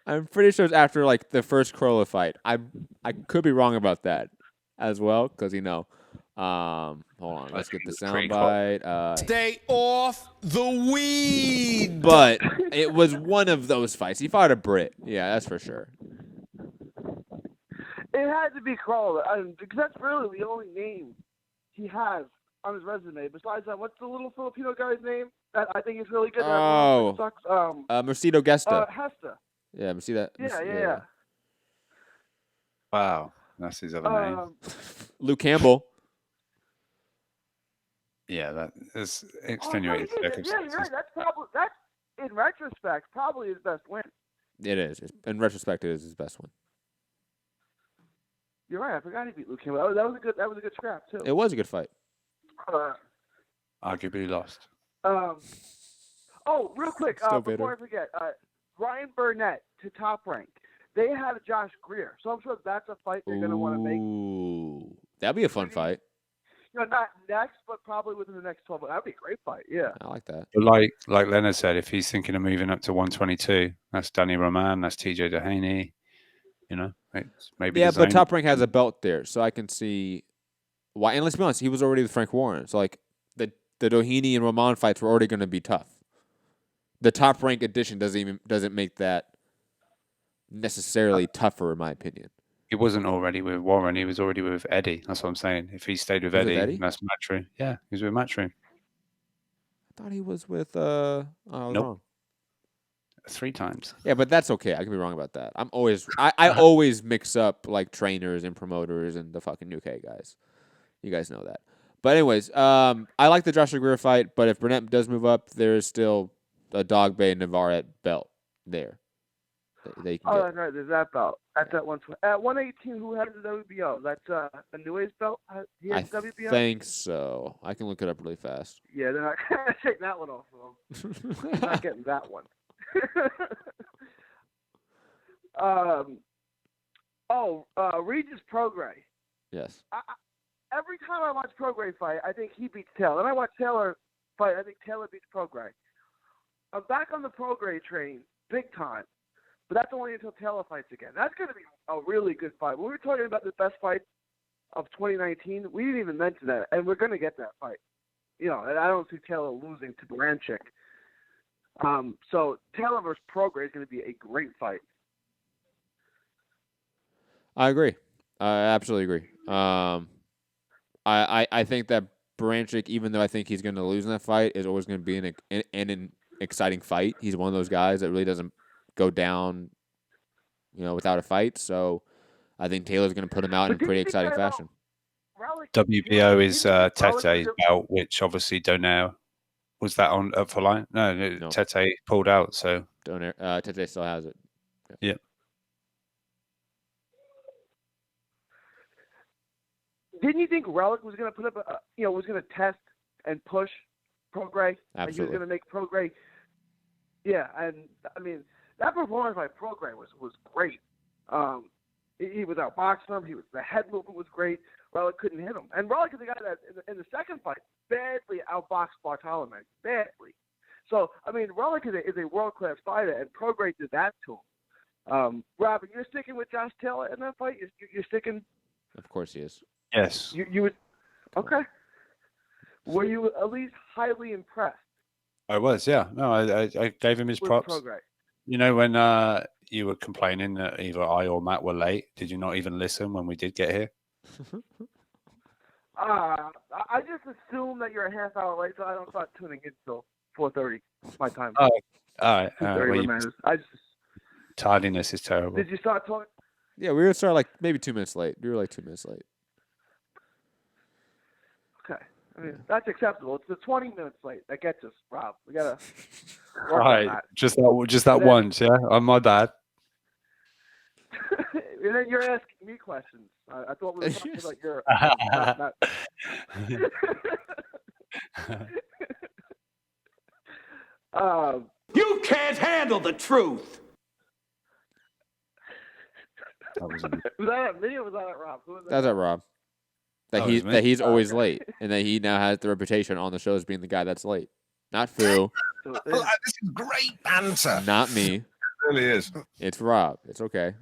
it's after the first Krola fight. I could be wrong about that as well, because hold on, let's get the soundbite. Stay off the weed. But it was one of those fights. He fought a Brit. Yeah, that's for sure. It had to be Crawler, because that's really the only name he has on his resume. Besides that, what's the little Filipino guy's name that I think is really good? Sucks. Mercedo Gesta. Hesta. Yeah, see that? Yeah. Wow, that's his other name. Luke Campbell. Yeah, that is extenuating circumstances. Yeah, you're right. That's in retrospect probably his best win. It is. In retrospect, it is his best win. You're right. I forgot he beat Luke Campbell. That was a good scrap too. It was a good fight. Arguably lost. Oh, real quick, Still before I forget, Ryan Burnett to Top Rank. They have Josh Greer, so I'm sure that's a fight they're going to want to make. Ooh, that'd be a fun fight. Not next, but probably within the next 12 months. That'd be a great fight. Yeah. I like that. But like Leonard said, if he's thinking of moving up to 122, that's Danny Roman, that's TJ Dehaney. It's maybe. Yeah, but Top Rank has a belt there, so I can see why. And let's be honest, he was already with Frank Warren, so like the Doheny and Roman fights were already going to be tough. The Top Rank edition doesn't make that necessarily tougher, in my opinion. He wasn't already with Warren. He was already with Eddie. That's what I'm saying. If he stayed with Eddie, that's Matchroom. Yeah, he was with Matchroom. I thought he was with. I was wrong. 3 times. Yeah, but that's okay. I can be wrong about that. I always mix up like trainers and promoters and the fucking UK guys. You guys know that. But anyways, I like the Joshua Greer fight. But if Burnett does move up, there is still a Dog Bay Navarrete belt there. They can get. That's right. There's that belt. That's at 120. At 118, who has the WBO? That's a Neway's belt. He has the WBO. I think so. I can look it up really fast. Yeah, they're not going to take that one off of him. He's not getting that one. Regis Prograis. Yes. Every time I watch Prograis fight, I think he beats Taylor. And I watch Taylor fight, I think Taylor beats Prograis. I'm back on the Prograis train, big time. But that's only until Taylor fights again. That's going to be a really good fight. When we were talking about the best fight of 2019, we didn't even mention that, and we're going to get that fight. And I don't see Taylor losing to Blanchik. So Taylor versus Prograis is going to be a great fight. I agree. I absolutely agree. I think that Blanchik, even though I think he's going to lose in that fight, is always going to be an exciting fight. He's one of those guys that really doesn't go down, without a fight. So I think Taylor's going to put him out in pretty exciting fashion. WBO is Tete's belt, which obviously Donaire. Was that on up for line? No. Tete pulled out, so Tete still has it. Yeah. Didn't you think Relikh was going to put up was going to test and push Prograis? Absolutely. He was going to make Prograis. Yeah, and I mean that performance by Prograis was great. He was outboxing him. The head movement was great. Relikh couldn't hit him, and Relikh is the guy that in the second fight badly outboxed Barthelemy. Badly. So I mean, Relikh is a world class fighter, and Prograis did that to him. Robin, you're sticking with Josh Taylor in that fight? You're sticking? Of course he is. Yes. You would. Okay. Were you at least highly impressed? I was, yeah. No, I gave him his props. Prograis. When you were complaining that either I or Matt were late, did you not even listen when we did get here? I just assume that you're a half hour late, so I don't start tuning in until 4:30 my time. Oh, all right. Tardiness is terrible. Did you start talking? Yeah, we were started like maybe 2 minutes late. We were like 2 minutes late. Okay. I mean, that's acceptable. It's the 20 minutes late that gets us, Rob. We gotta. All right, just that once, yeah. On my bad. And then you're asking me questions. I thought we were talking about your. You can't handle the truth. Was that at me or was that at Rob? Who was that? That's at Rob. That he's always late, and that he now has the reputation on the show as being the guy that's late. Not Phil. This is great banter. Not me. It really is. It's Rob. It's okay.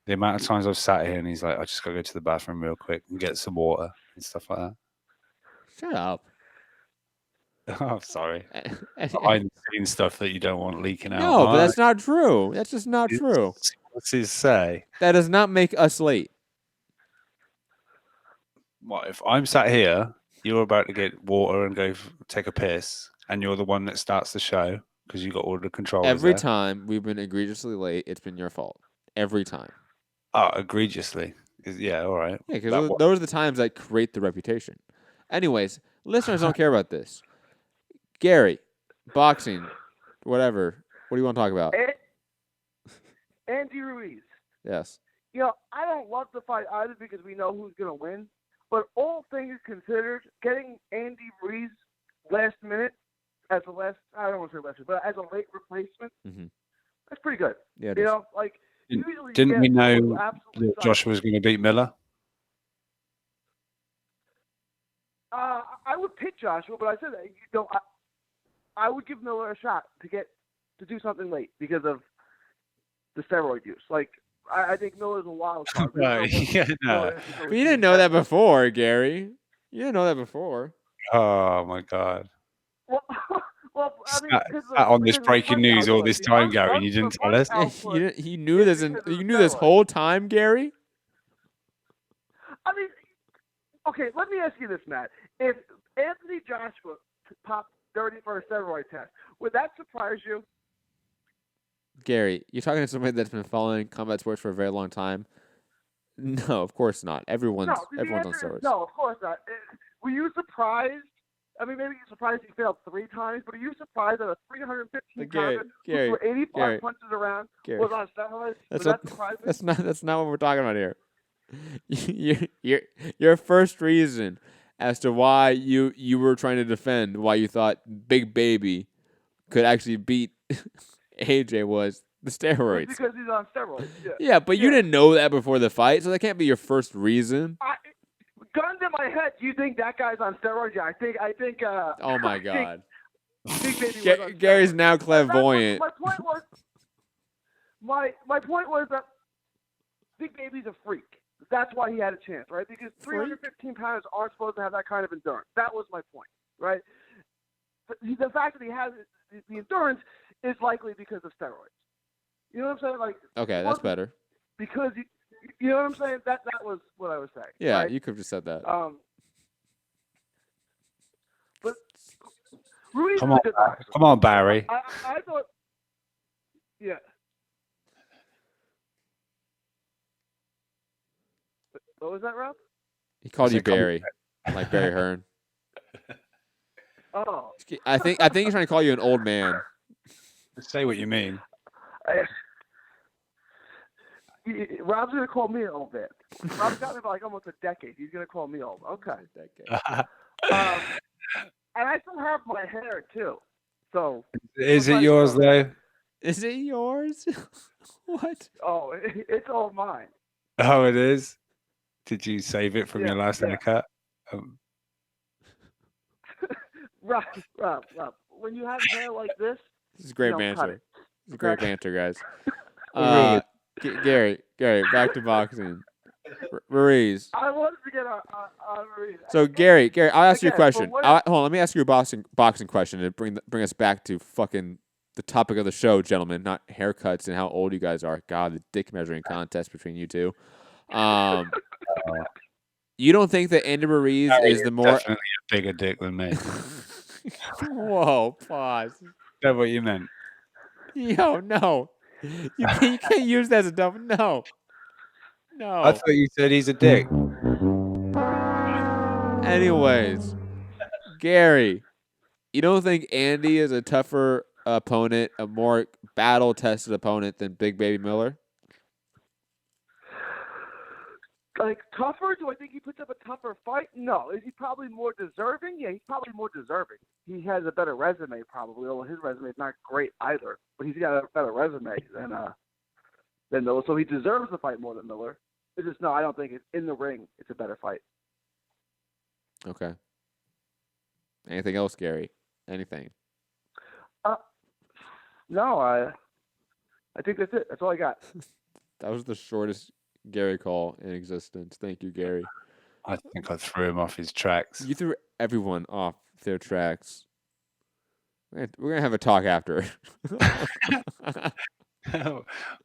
The amount of times I've sat here and he's like, I just got to go to the bathroom real quick and get some water and stuff like that. Shut up. Oh, sorry. I'm seeing stuff that you don't want leaking out. No, but that's not true. That's just not true. What's he say? That does not make us late. What, if I'm sat here, you're about to get water and go take a piss, and you're the one that starts the show because you got all the controls. Every time we've been egregiously late, it's been your fault. Every time. Oh, egregiously. Yeah, all right. Yeah, because those are the times that create the reputation. Anyways, listeners don't care about this. Gary, boxing, whatever. What do you want to talk about? Andy Ruiz. Yes. I don't love the fight either because we know who's going to win. But all things considered, getting Andy Ruiz last minute as a last, I don't want to say last minute, but as a late replacement, that's pretty good. Yeah, it is. Like, usually Didn't we know absolutely that Joshua was going to beat Miller? I would pick Joshua, but I said that, I would give Miller a shot to do something late because of the steroid use. Like, I think Miller's a wild card. No. But you didn't know that before, Gary. You didn't know that before. Oh my God! Well, I mean, Sat on this breaking news all this time, Gary, and you didn't tell us. You knew this. You knew this whole time, Gary. I mean, okay. Let me ask you this, Matt. If Anthony Joshua popped 30 for a steroid test, would that surprise you? Gary, you're talking to somebody that's been following combat sports for a very long time. No, of course not. Everyone's on steroids. No, of course not. Were you surprised? I mean, maybe you're surprised he failed 3 times, but are you surprised that a 315 pounder who threw 85 punches around was on steroids? That's not what we're talking about here. Your first reason as to why you were trying to defend why you thought Big Baby could actually beat AJ was the steroids. Because he's on steroids. Yeah, but you didn't know that before the fight, so that can't be your first reason. Gun to my head, do you think that guy's on steroids? Yeah, I think. Oh my God. Big Baby was on Gary's steroids. now clairvoyant. My point was that Big Baby's a freak. That's why he had a chance, right? Because 315 pounds aren't supposed to have that kind of endurance. That was my point, right? The fact that he has the endurance is likely because of steroids. You know what I'm saying? Like, okay, that's better. Because you know what I'm saying? That was what I was saying. Yeah, right? you could have just said that. But Ruiz Come is on, a good boxer. come on, Barry. I thought, yeah. What was that, Rob? He called you Barry, like Barry Hearn. Oh. I think he's trying to call you an old man. Say what you mean. Rob's gonna call me an old man. Rob's got me for like almost a decade. He's gonna call me old. Okay. And I still have my hair too. So. Is it yours though? Is it yours? What? Oh, it's all mine. Oh, it is. Did you save it from your last haircut? Rob. When you have hair like this, This is great banter. This is great banter, guys. Really? Gary, back to boxing. Ruiz. I wanted to get on Ruiz. So Gary, I'll ask you a question. Hold on, let me ask you a boxing question to bring us back to fucking the topic of the show, gentlemen, not haircuts and how old you guys are. God, the dick measuring contest between you two. You don't think that Andy Ruiz is the more definitely a bigger dick than me? Whoa, pause. Is that what you meant? Yo, no. You can't use that as a dumb. No. I thought you said he's a dick. Anyways, Gary, you don't think Andy is a tougher opponent, a more battle-tested opponent than Big Baby Miller? Like, tougher? Do I think he puts up a tougher fight? No. Is he probably more deserving? Yeah, he's probably more deserving. He has a better resume, probably, although his resume is not great either. But he's got a better resume than Miller, so he deserves the fight more than Miller. It's just, no, I don't think in the ring it's a better fight. Okay. Anything else, Gary? Anything? No, I think that's it. That's all I got. That was the shortest Gary call in existence. Thank you, Gary. I think I threw him off his tracks. You threw everyone off their tracks. We're gonna have a talk after.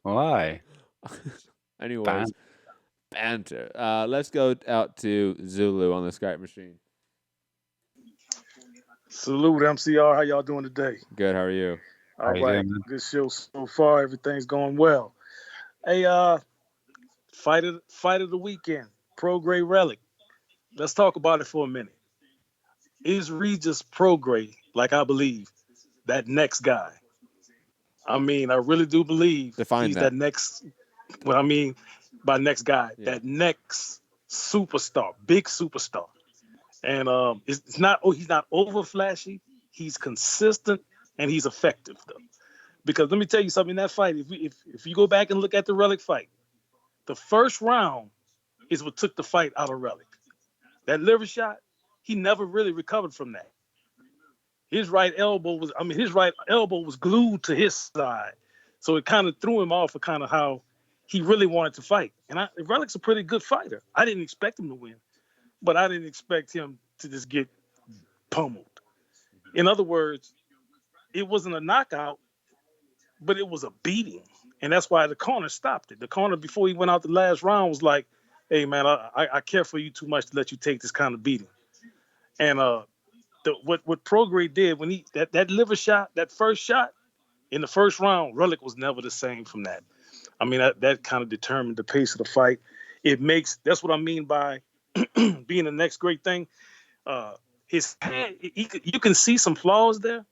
Why? Anyways, banter. Let's go out to Zulu on the Skype machine. Salute, MCR. How y'all doing today? Good. How are you? All right. Good show so far. Everything's going well. Hey, fight of the weekend. Prograis Relikh. Let's talk about it for a minute. Is Regis Prograis, like I believe, that next guy? I mean, I really do believe he's that next. Well, I mean, by next guy, that next superstar, big superstar. And it's not. Oh, he's not over flashy. He's consistent and he's effective though. Because let me tell you something. In that fight, if you go back and look at the Relikh fight, the first round is what took the fight out of Relikh. That liver shot, he never really recovered from that. His right elbow was glued to his side, so it kind of threw him off of kind of how he really wanted to fight. And Relikh's a pretty good fighter. I didn't expect him to win, but I didn't expect him to just get pummeled. In other words, it wasn't a knockout, but it was a beating. And that's why the corner stopped it. The corner, before he went out the last round, was like, hey, man, I care for you too much to let you take this kind of beating. And what Prograis did when he that liver shot, that first shot in the first round, Relikh was never the same from that. I mean, that kind of determined the pace of the fight. That's what I mean by being the next great thing. His hand, you can see some flaws there,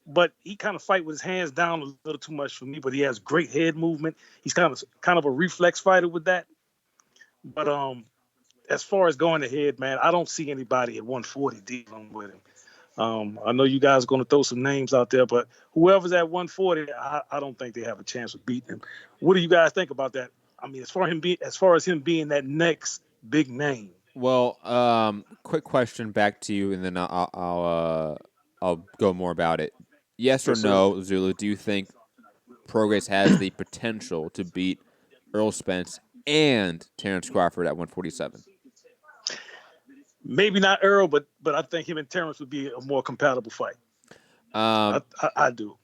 but he kind of fight with his hands down a little too much for me. But he has great head movement. He's kind of a reflex fighter with that. But as far as going ahead, man, I don't see anybody at 140 dealing with him. I know you guys are going to throw some names out there, but whoever's at 140, I don't think they have a chance of beating him. What do you guys think about that? I mean, as far as him being that next big name. Well, quick question back to you, and then I'll go more about it. Yes or no, Zulu? Do you think Prograis has the potential to beat Earl Spence and Terrence Crawford at 147? Maybe not Earl, but I think him and Terrence would be a more compatible fight. I do.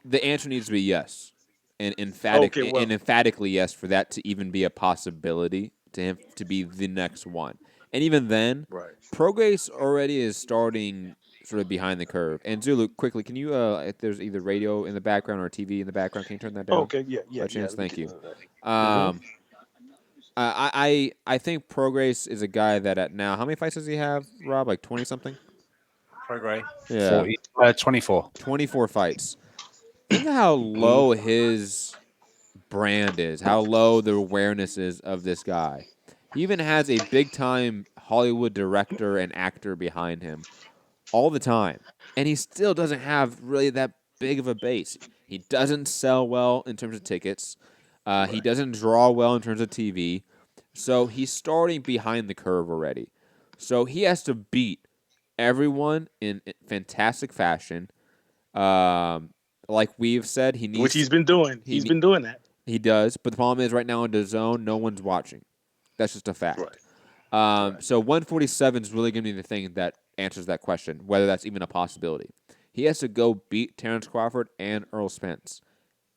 The answer needs to be yes, and emphatically yes for that to even be a possibility to him to be the next one. And even then, Prograis already is starting sort of behind the curve. And Zulu, quickly, can you if there's either radio in the background or TV in the background, can you turn that down? Okay, yeah. By chance, thank you. I think Prograis is a guy that at now, how many fights does he have, Rob? Like 20 something? Prograis. Yeah. 24. 24 fights. Think of how low his brand is, how low the awareness is of this guy. He even has a big time Hollywood director and actor behind him all the time. And he still doesn't have really that big of a base. He doesn't sell well in terms of tickets. He doesn't draw well in terms of TV. So he's starting behind the curve already. So he has to beat everyone in fantastic fashion. Like we've said, he needs, which he's been doing. He's been doing that. He does. But the problem is right now in DAZN, no one's watching. That's just a fact. So 147 is really going to be the thing that answers that question, whether that's even a possibility. He has to go beat Terrence Crawford and Earl Spence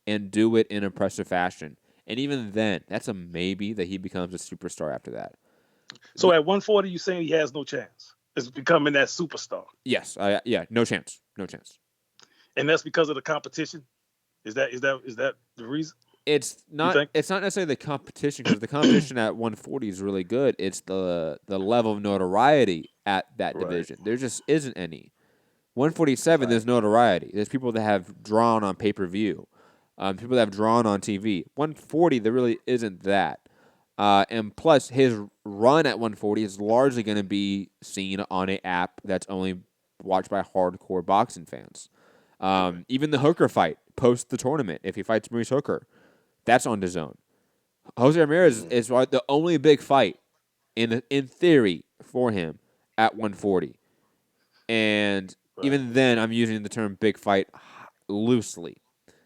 and do it in impressive fashion. And even then, that's a maybe that he becomes a superstar after that. So at 140, you're saying he has no chance? It's becoming that superstar. Yes. No chance. No chance. And that's because of the competition? Is that the reason? It's not. It's not necessarily the competition, because the competition at 140 is really good. It's the level of notoriety at that division. There just isn't any. 147, there's notoriety. There's people that have drawn on pay-per-view. People that have drawn on TV. 140, there really isn't that. And plus, his run at 140 is largely going to be seen on an app that's only watched by hardcore boxing fans. Even the Hooker fight post the tournament, if he fights Maurice Hooker, that's on DAZN. Jose Ramirez is the only big fight in theory for him at 140. And even then, I'm using the term big fight loosely.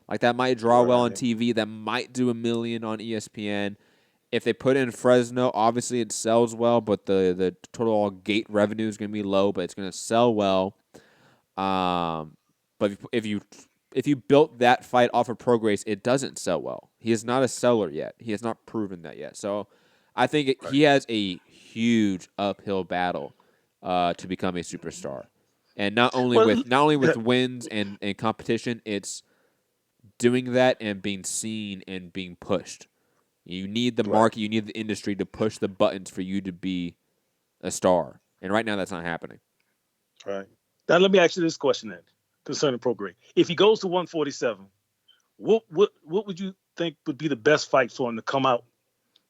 Like, that might draw well on TV. That might do $1 million on ESPN. If they put in Fresno, obviously it sells well, but the total gate revenue is going to be low, but it's going to sell well. But if you built that fight off of Prograis, it doesn't sell well. He is not a seller yet. He has not proven that yet. So I think he has a huge uphill battle to become a superstar. And not only with wins and competition, it's doing that and being seen and being pushed. You need the market, you need the industry to push the buttons for you to be a star. And right now, that's not happening. Right. Now, let me ask you this question then, concerning Prograis. If he goes to 147, what would you think would be the best fight for him to come out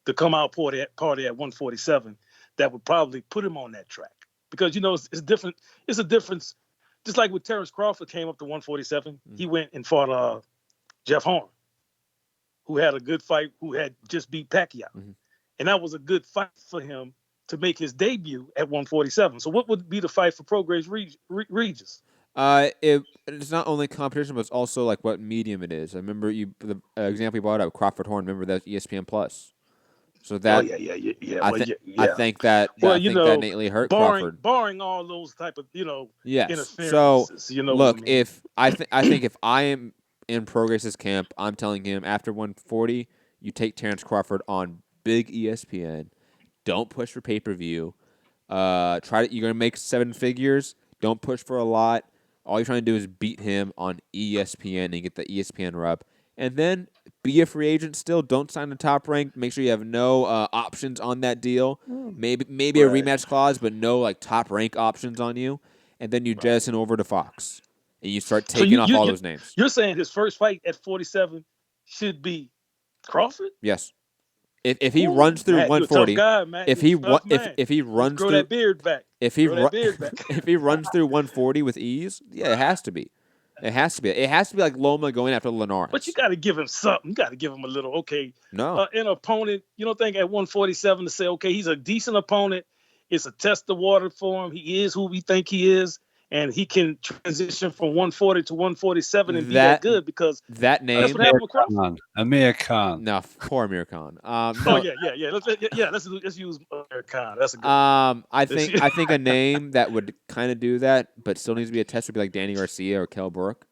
the come out party at 147 that would probably put him on that track. Because, it's different. It's a difference. Just like when Terrence Crawford came up to 147, he went and fought Jeff Horn, who had a good fight, who had just beat Pacquiao. And that was a good fight for him to make his debut at 147. So what would be the fight for Prograis Regis? It's not only competition, but it's also like what medium it is. I remember the example you brought up, Crawford Horn. Remember that's ESPN Plus. So that I think that innately hurt Crawford. Barring all those type of yes. interferences. So look, if I think if I am in Prograis' camp, I'm telling him after 140, you take Terrence Crawford on big ESPN. Don't push for pay-per-view. You're gonna make 7 figures. Don't push for a lot. All you're trying to do is beat him on ESPN and get the ESPN rep. And then be a free agent still. Don't sign the top rank. Make sure you have no options on that deal. Maybe a rematch clause, but no like top rank options on you. And then you jettison over to Fox. And you start taking off all those names. You're saying his first fight at 47 should be Crawford? Yes. If he runs through 140, if he runs grow through that beard back. If he runs through 140 with ease, yeah, it has to be. It has to be. It has to be like Loma going after Linares. But you got to give him something. You got to give him a little, okay. No. An opponent, you don't think at 147 to say, okay, he's a decent opponent. It's a test of water for him. He is who we think he is. And he can transition from 140 to 147 and be that good because that name. That's what happened with Crawford. Amir Khan. No, poor Amir Khan. No. Oh yeah. Let's use Amir Khan. That's a good. I think a name that would kind of do that, but still needs to be a test would be like Danny Garcia or Kell Brook.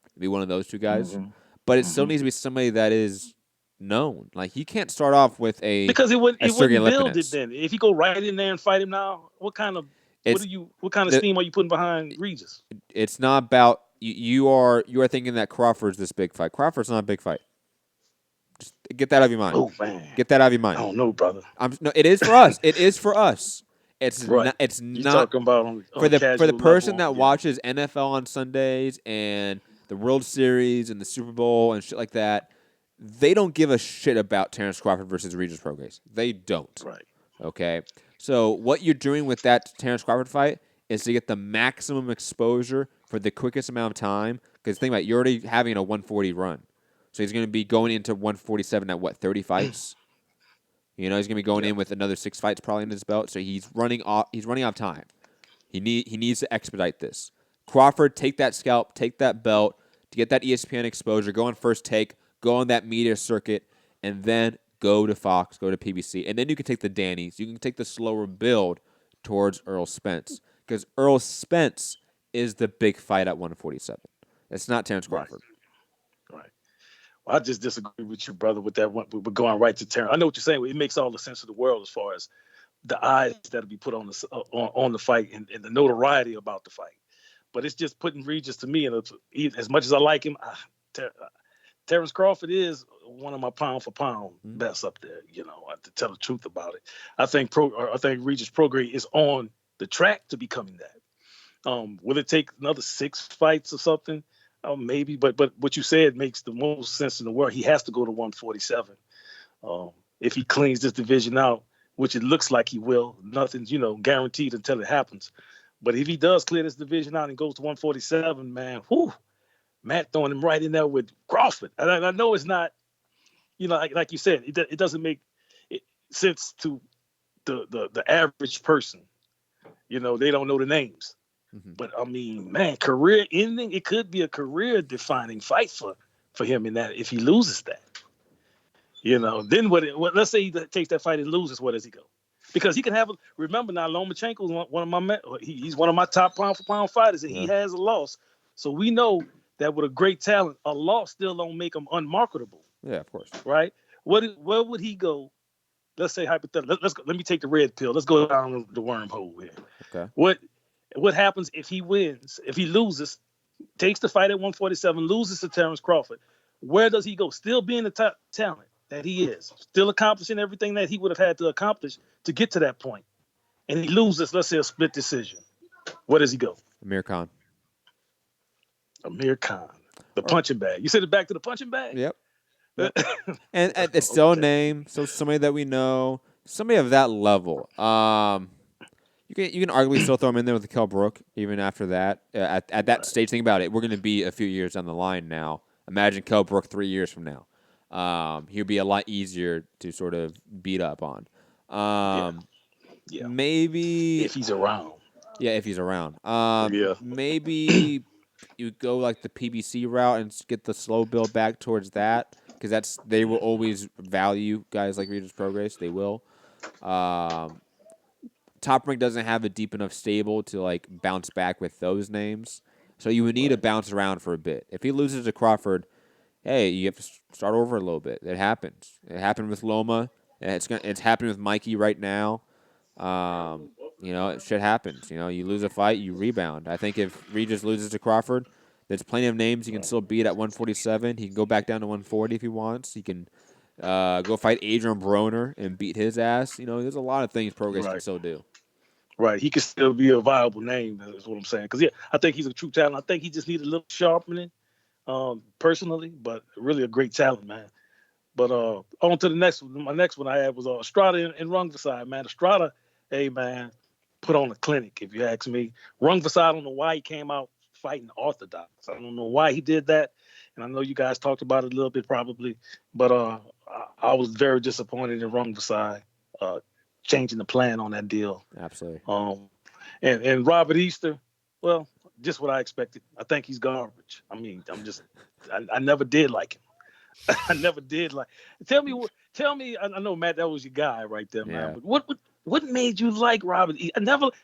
It'd be one of those two guys. But it still needs to be somebody that is known. Like he can't start off with because it wouldn't build it then. If you go right in there and fight him now, what kind of steam are you putting behind Regis? It's not about you are thinking that Crawford's this big fight. Crawford's not a big fight. Just get that out of your mind. Oh man, get that out of your mind. I don't know, brother. No, it is for us. It is for us. It's right. not. It's You're not talking about on for the person that level, watches NFL on Sundays and the World Series and the Super Bowl and shit like that. They don't give a shit about Terrence Crawford versus Regis Prograis. They don't. Right. Okay. So what you're doing with that Terrence Crawford fight is to get the maximum exposure for the quickest amount of time. Because think about it, you're already having a 140 run. So he's going to be going into 147 at 30 fights? He's going to be going in with another 6 fights probably in his belt. So he's running off time. He needs to expedite this. Crawford, take that scalp, take that belt to get that ESPN exposure, go on First Take, go on that media circuit, and then go to Fox, go to PBC. And then you can take the Dannies. You can take the slower build towards Earl Spence. Because Earl Spence is the big fight at 147. It's not Terrence Crawford. Right. Well, I just disagree with you, brother, with that one. We're going right to Terrence. I know what you're saying. It makes all the sense of the world as far as the eyes that'll be put on the fight and the notoriety about the fight. But it's just putting Regis to me, and as much as I like him, Terrence Crawford is one of my pound for pound best up there. To tell the truth about it, I think Regis Prograis is on the track to becoming that. Will it take another 6 fights or something? Maybe, but what you said makes the most sense in the world. He has to go to 147 if he cleans this division out, which it looks like he will. Nothing's guaranteed until it happens. But if he does clear this division out and goes to 147, man, Matt throwing him right in there with Crawford. And I know it's not, like you said, it doesn't make sense to the average person. They don't know the names. Mm-hmm. But I mean, man, career ending, it could be a career defining fight for him in that if he loses that. Then let's say he takes that fight and loses, where does he go? Because he can have remember now, Lomachenko is one of my he's one of my top pound for pound fighters, and he has a loss. So we know that with a great talent, a loss still don't make him unmarketable. Yeah, of course. Right? Where would he go? Let's say hypothetically. Let me take the red pill. Let's go down the wormhole here. Okay. What happens if he wins? If he loses, takes the fight at 147, loses to Terrence Crawford, where does he go? Still being the top talent that he is, still accomplishing everything that he would have had to accomplish to get to that point, and he loses, let's say, a split decision. Where does he go? Amir Khan. The punching bag. You said it back to the punching bag? Yep. And it's still a name, so somebody that we know, somebody of that level. You can arguably still throw him in there with Kell Brook even after that. At that stage, think about it. We're going to be a few years down the line now. Imagine Kell Brook 3 years from now. He'll be a lot easier to sort of beat up on. Maybe if he's around. Yeah, if he's around. Yeah. Maybe you go like the PBC route and get the slow build back towards that because they will always value guys like Regis Prograis. They will. Top Rank doesn't have a deep enough stable to like bounce back with those names, so you would need to bounce around for a bit. If he loses to Crawford, hey, you have to start over a little bit. It happens. It happened with Loma. It's happening with Mikey right now. Shit happens. You lose a fight, you rebound. I think if Regis loses to Crawford, there's plenty of names he can still beat at 147. He can go back down to 140 if he wants. He can go fight Adrian Broner and beat his ass. There's a lot of things Prograis can still do. Right, he can still be a viable name. That's what I'm saying. Because I think he's a true talent. I think he just needs a little sharpening, personally, but really a great talent, man. But on to the next one. My next one I had was Estrada and Rungvisai, man. Estrada, hey man, put on a clinic if you ask me. Rungvisai, I don't know why he came out fighting orthodox. I don't know why he did that, and I know you guys talked about it a little bit probably, but I was very disappointed in Rungvisai changing the plan on that deal. Absolutely. And Robert Easter, well, just what I expected. I think he's garbage. I mean, I never did like him. I never did like. Tell me. I know, Matt, that was your guy right there, man. But what made you like Robert?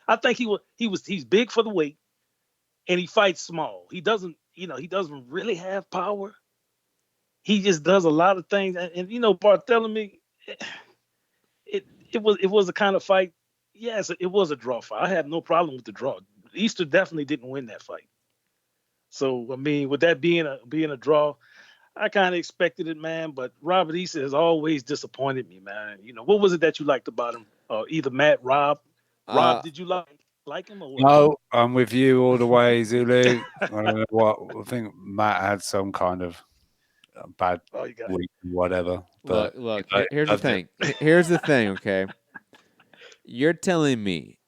I think he's big for the weight, and he fights small. He doesn't really have power. He just does a lot of things, and Barthelemy. It was a kind of fight. Yes, it was a draw fight. I have no problem with the draw. Easter definitely didn't win that fight. So I mean, with that being a draw, I kind of expected it, man. But Robert Easter has always disappointed me, man. What was it that you liked about him? Either Matt, Rob. Rob, did you like him or what? No, I'm with you all the way, Zulu. I don't know what. I think Matt had some kind of bad week, whatever. But look. Here's the thing. Here's the thing. Okay, you're telling me,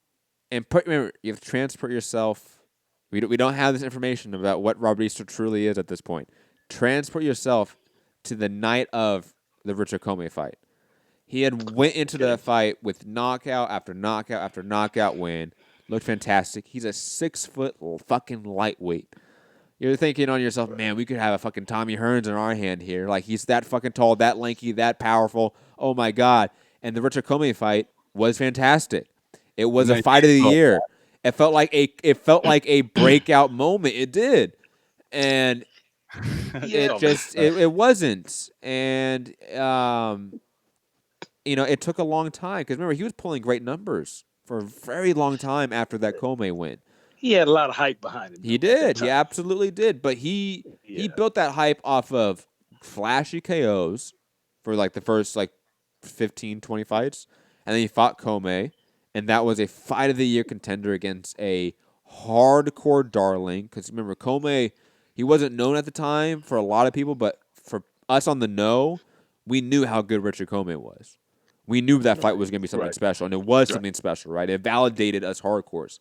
and remember, you have to transport yourself. We don't have this information about what Robert Easter truly is at this point. Transport yourself to the night of the Richard Comey fight. He had went into the fight with knockout after knockout after knockout win. Looked fantastic. He's a 6 foot fucking lightweight. You're thinking on yourself, man, we could have a fucking Tommy Hearns in our hand here. Like, he's that fucking tall, that lanky, that powerful. Oh my God. And the Richard Comey fight was fantastic. It was a fight of the year. It felt like a breakout moment. It did. And it wasn't. And it took a long time because remember he was pulling great numbers for a very long time after that Comey win. He had a lot of hype behind him. He did. He absolutely did. But he built that hype off of flashy KOs for like the first 15, 20 fights. And then he fought Comey. And that was a fight of the year contender against a hardcore darling. Because remember, Comey, he wasn't known at the time for a lot of people. But for us on the know, we knew how good Richard Comey was. We knew that fight was going to be something special. And it was something special, right? It validated us hardcores.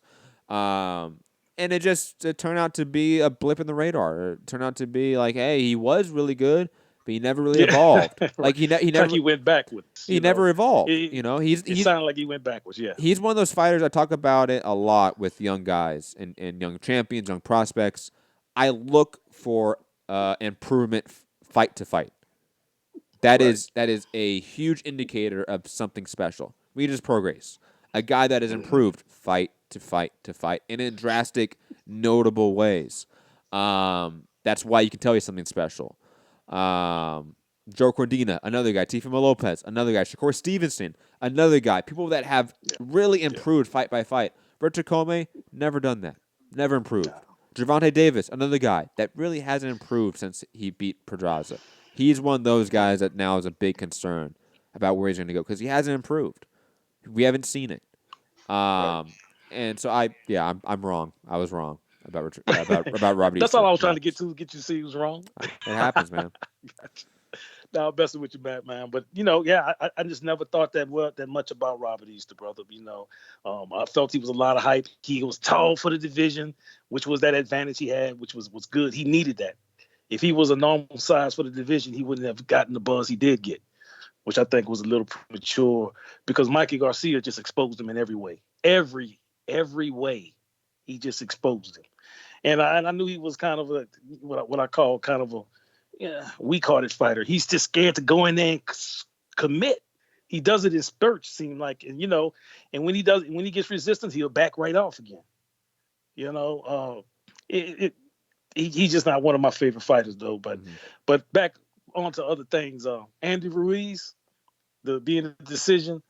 And it turned out to be a blip in the radar. It turned out to be like, hey, he was really good, but he never really evolved. Like he never he went backwards. He never evolved. It sounded like he went backwards. Yeah, he's one of those fighters. I talk about it a lot with young guys and young champions, young prospects. I look for improvement fight to fight. That is a huge indicator of something special. Regis Prograis, a guy that has improved fight to fight to fight and in drastic, notable ways. That's why you can tell you something special. Joe Cordina, another guy. Tifimo Lopez, another guy. Shakur Stevenson, another guy. People that have really improved fight by fight. Richard Comey, never done that. Never improved. Gervonta Davis, another guy that really hasn't improved since he beat Pedraza. He's one of those guys that now is a big concern about where he's going to go because he hasn't improved. We haven't seen it. And so I'm wrong. I was wrong about Robert Easter. That's all I was trying to get you to see he was wrong. It happens, man. Gotcha. No, I'm messing with you, man. But yeah, I just never thought that much about Robert Easter, brother. I felt he was a lot of hype. He was tall for the division, which was that advantage he had, which was good. He needed that. If he was a normal size for the division, he wouldn't have gotten the buzz he did get, which I think was a little premature because Mikey Garcia just exposed him in every way. Every way, he just exposed him. And I knew he was kind of what I call kind of a weak-hearted fighter. He's just scared to go in there and commit. He does it in spurts, seem like, and when he gets resistance, he'll back right off again. He's just not one of my favorite fighters though. But back onto other things. Andy Ruiz, being a decision,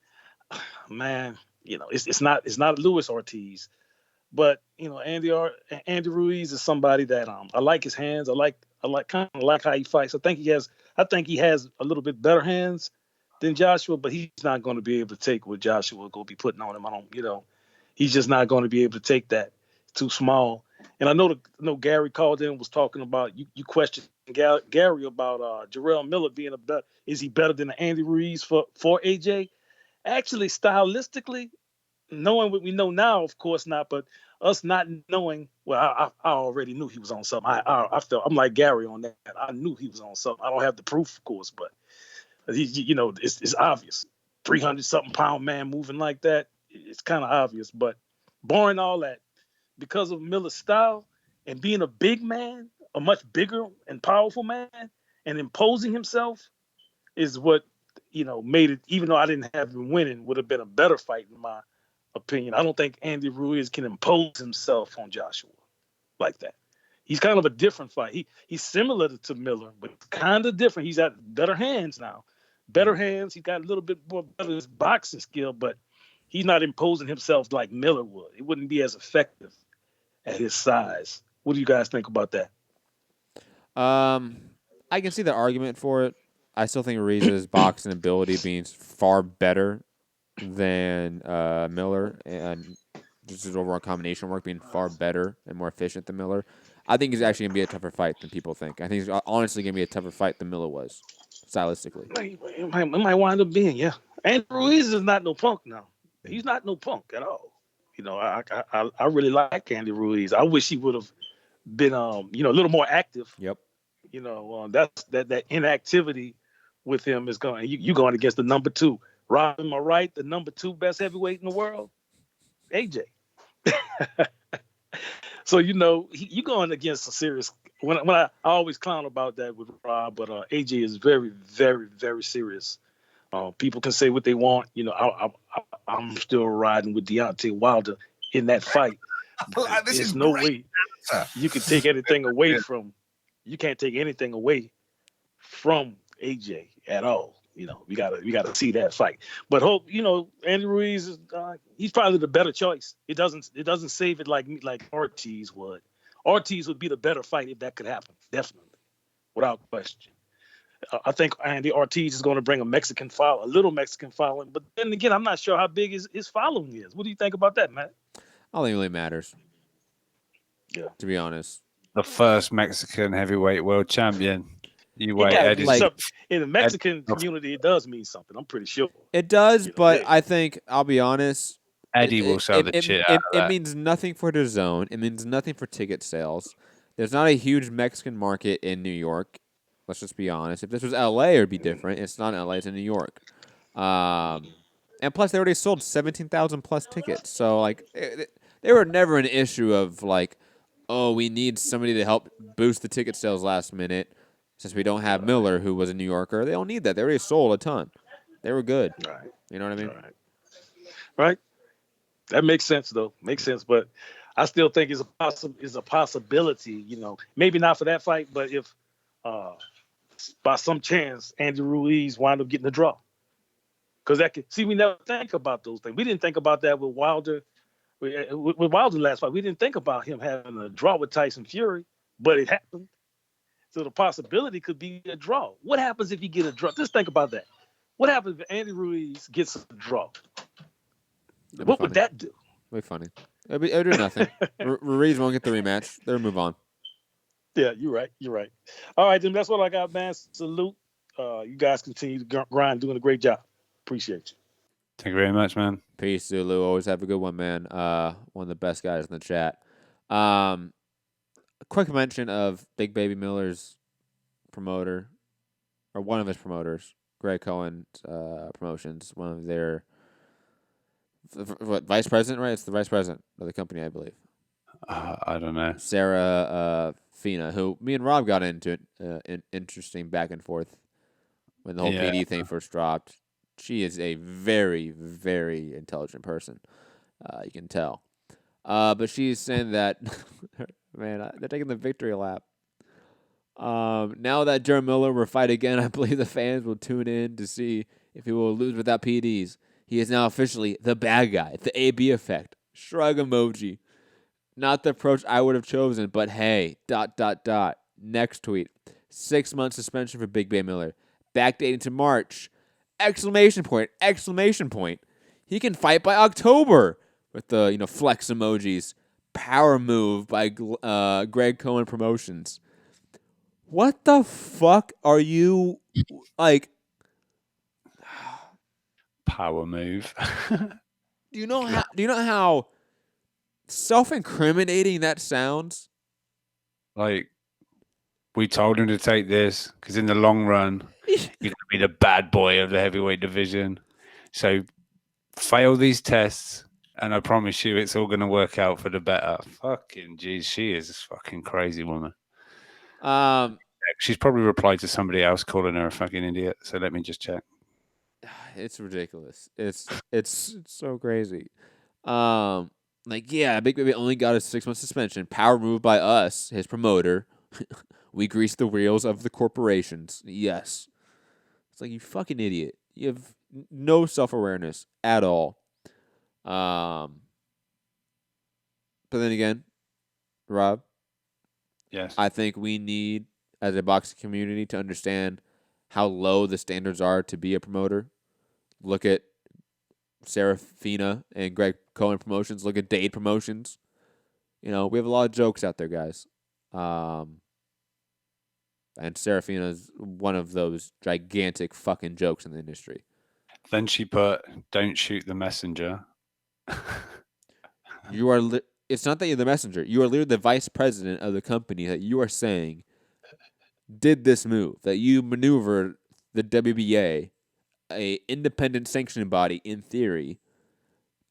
man. It's not Luis Ortiz. But Andy Ruiz is somebody that I like his hands. I like kind of like how he fights. I think he has a little bit better hands than Joshua, but he's not going to be able to take what Joshua will be putting on him. He's just not going to be able to take that. It's too small. And I know Gary called in and was talking about you questioned Gary about Jarrell Miller being is he better than Andy Ruiz for AJ? Actually, stylistically, knowing what we know now, of course not, but us not knowing, well, I already knew he was on something. I felt, I'm like Gary on that. I knew he was on something. I don't have the proof, of course, but it's obvious. 300-something pound man moving like that, it's kind of obvious. But barring all that, because of Miller's style and being a big man, a much bigger and powerful man, and imposing himself is what made it. Even though I didn't have him winning, would have been a better fight in my opinion. I don't think Andy Ruiz can impose himself on Joshua like that. He's kind of a different fight. He's similar to Miller, but kind of different. He's got better hands now. Better hands. He's got a little bit more better his boxing skill, but he's not imposing himself like Miller would. It wouldn't be as effective at his size. What do you guys think about that? I can see the argument for it. I still think Ruiz's boxing ability being far better than Miller, and just his overall combination work being far better and more efficient than Miller. I think it's actually going to be a tougher fight than people think. I think it's honestly going to be a tougher fight than Miller was, stylistically. It might wind up being, yeah. Andy Ruiz is not no punk now. He's not no punk at all. I really like Andy Ruiz. I wish he would have been, a little more active. Yep. That's that inactivity with him is going. You going against the number 2. Rob, am I right? The number 2 best heavyweight in the world, AJ. So you going against a serious. When I always clown about that with Rob, but AJ is very, very, very serious. People can say what they want. I'm still riding with Deontay Wilder in that fight. There's no way you can take anything away from. You can't take anything away from AJ at all. We gotta see that fight. But hope Andy Ruiz is he's probably the better choice. It doesn't save it like Ortiz would. Ortiz would be the better fight if that could happen, definitely, without question. I think Andy Ortiz is going to bring a little Mexican following. But then again, I'm not sure how big his following is. What do you think about that, Matt? I don't think it really matters. Yeah, to be honest. The first Mexican heavyweight world champion. You wait, Eddie. In the Mexican community, it does mean something. I'm pretty sure it does. But I think I'll be honest. Eddie will sell the shit out of that. It means nothing for the zone. It means nothing for ticket sales. There's not a huge Mexican market in New York. Let's just be honest. If this was LA, it would be different. It's not LA. It's in New York. And plus, they already sold 17,000 plus tickets. So they were never an issue of we need somebody to help boost the ticket sales last minute. Since we don't have Miller, who was a New Yorker, they don't need that. They already sold a ton. They were good. Right. You know what I mean? Right. That makes sense, though. Makes sense, but I still think it's a possibility. Maybe not for that fight, but if by some chance Andy Ruiz wind up getting a draw, because we never think about those things. We didn't think about that with Wilder. With Wilder last fight, we didn't think about him having a draw with Tyson Fury, but it happened. So the possibility could be a draw. What happens if you get a draw? Just think about that. What happens if Andy Ruiz gets a draw? What would that do? It'll be funny. It'll do nothing. Ruiz won't get the rematch. They'll move on. Yeah, you're right. All right, then that's what I got, man. Salute. You guys continue to grind, doing a great job. Appreciate you. Thank you very much, man. Peace, Zulu. Always have a good one, man. One of the best guys in the chat. A quick mention of Big Baby Miller's promoter, or one of his promoters, Greg Cohen's Promotions, one of their vice president, right? It's the vice president of the company, I believe. I don't know. Sarah Fina, who me and Rob got into interesting back and forth when the whole PD thing first dropped. She is a very, very intelligent person. You can tell. But she's saying that, man, they're taking the victory lap. Now that Jerry Miller will fight again, I believe the fans will tune in to see if he will lose without PDs. He is now officially the bad guy, the AB effect. Shrug emoji. Not the approach I would have chosen, but hey, ... Next tweet. 6-month suspension for Big Bay Miller. Backdating to March. ! He can fight by October with the flex emojis. Power move by Greg Cohen Promotions. What the fuck are you like? Power move. Do you know how self-incriminating that sounds? Like, we told him to take this because in the long run, you're going to be the bad boy of the heavyweight division. So fail these tests, and I promise you it's all going to work out for the better. Fucking jeez, she is a fucking crazy woman. She's probably replied to somebody else calling her a fucking idiot. So let me just check. It's ridiculous. It's so crazy. Big Baby only got a 6-month suspension. Power move by us, his promoter. We grease the wheels of the corporations. Yes. It's like, you fucking idiot. You have no self-awareness at all. But then again, Rob. Yes. I think we need, as a boxing community, to understand how low the standards are to be a promoter. Look at Serafina and Greg Cohen Promotions. Look at Dade Promotions. We have a lot of jokes out there, guys. And Serafina is one of those gigantic fucking jokes in the industry. Then she put, "Don't shoot the messenger." You are. It's not that you're the messenger. You are literally the vice president of the company that you are saying did this move. That you maneuvered the WBA, a independent sanctioning body, in theory,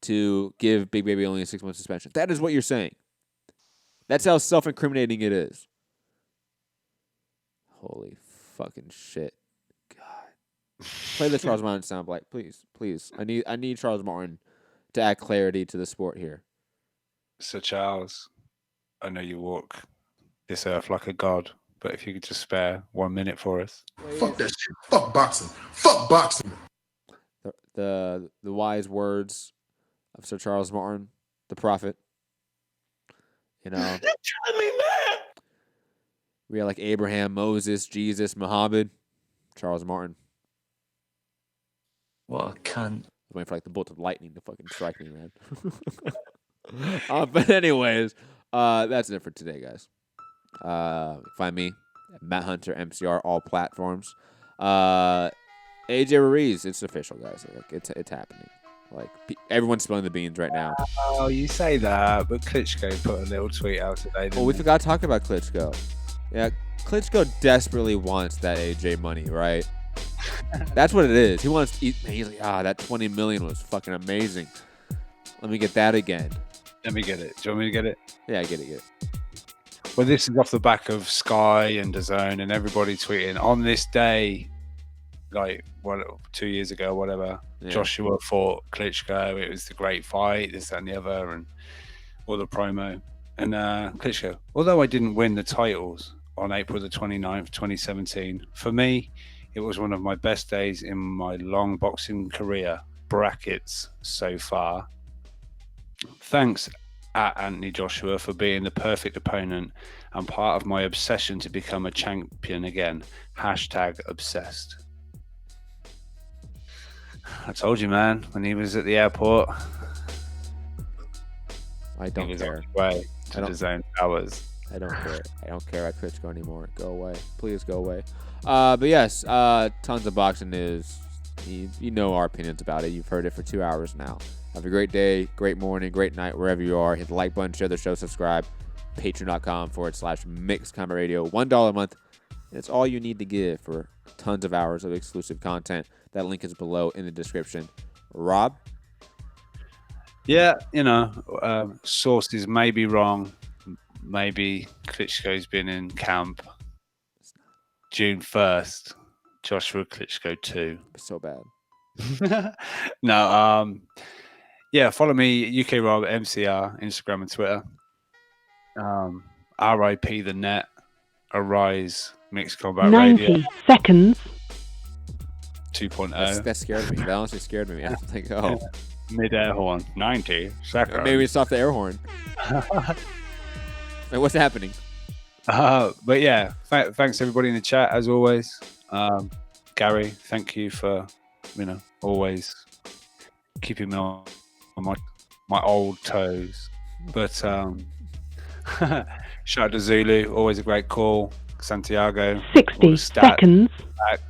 to give Big Baby only a 6-month suspension. That is what you're saying. That's how self-incriminating it is. Holy fucking shit. God. Play the Charles Martin soundbite, please. Please. I need Charles Martin to add clarity to the sport here. Sir Charles, I know you walk this earth like a god, but if you could just spare 1 minute for us. Fuck that shit. Fuck boxing. Fuck boxing. The wise words of Sir Charles Martin, the prophet. You're telling me, man. We are like Abraham, Moses, Jesus, Muhammad, Charles Martin. What a cunt. I was waiting for the bolt of lightning to fucking strike me, man. But anyways, that's it for today, guys. Find me at Matt Hunter MCR, all platforms. AJ Ruiz, it's official, guys. It's happening. Everyone's spilling the beans right now. Oh, you say that, but Klitschko put a little tweet out today. Well, we forgot to talk about Klitschko. Yeah, Klitschko desperately wants that AJ money, right? That's what it is. He wants to eat. He's like, that $20 million was fucking amazing. Let me get that again. Let me get it. Do you want me to get it? Yeah, get it. Well, this is off the back of Sky and DAZN and everybody tweeting on this day, 2 years ago, whatever. Yeah. Joshua fought Klitschko. It was the great fight, this, that, and the other, and all the promo. And Klitschko, although I didn't win the titles on April the 29th, 2017, for me, it was one of my best days in my long boxing career, brackets, so far. Thanks at Anthony Joshua for being the perfect opponent and part of my obsession to become a champion again. #obsessed. I told you, man, when he was at the airport, I don't care. Way to his own powers. I don't care. I don't care about Klitschko anymore. Go away. Please go away. But yes, tons of boxing news. You know our opinions about it. You've heard it for 2 hours now. Have a great day, great morning, great night, wherever you are. Hit the like button, share the show, subscribe. Patreon.com/Mixed Combat Radio. $1 a month. It's all you need to give for tons of hours of exclusive content. That link is below in the description. Rob? Yeah, sources may be wrong. Maybe Klitschko's been in camp June 1st. Joshua Klitschko 2. So bad. No, yeah, follow me, UK Rob, MCR, Instagram and Twitter. RIP the net. Arise, Mixed Combat 90 Radio. seconds. 2.0. That scared me. That honestly scared me. I was like, oh. Mid-air horn. 90 seconds. Maybe we stop the air horn. Like, what's happening? But yeah, thanks everybody in the chat as always. Gary, thank you for always keeping me on my old toes. But shout out to Zulu, always a great call. Santiago, 60 seconds. Back.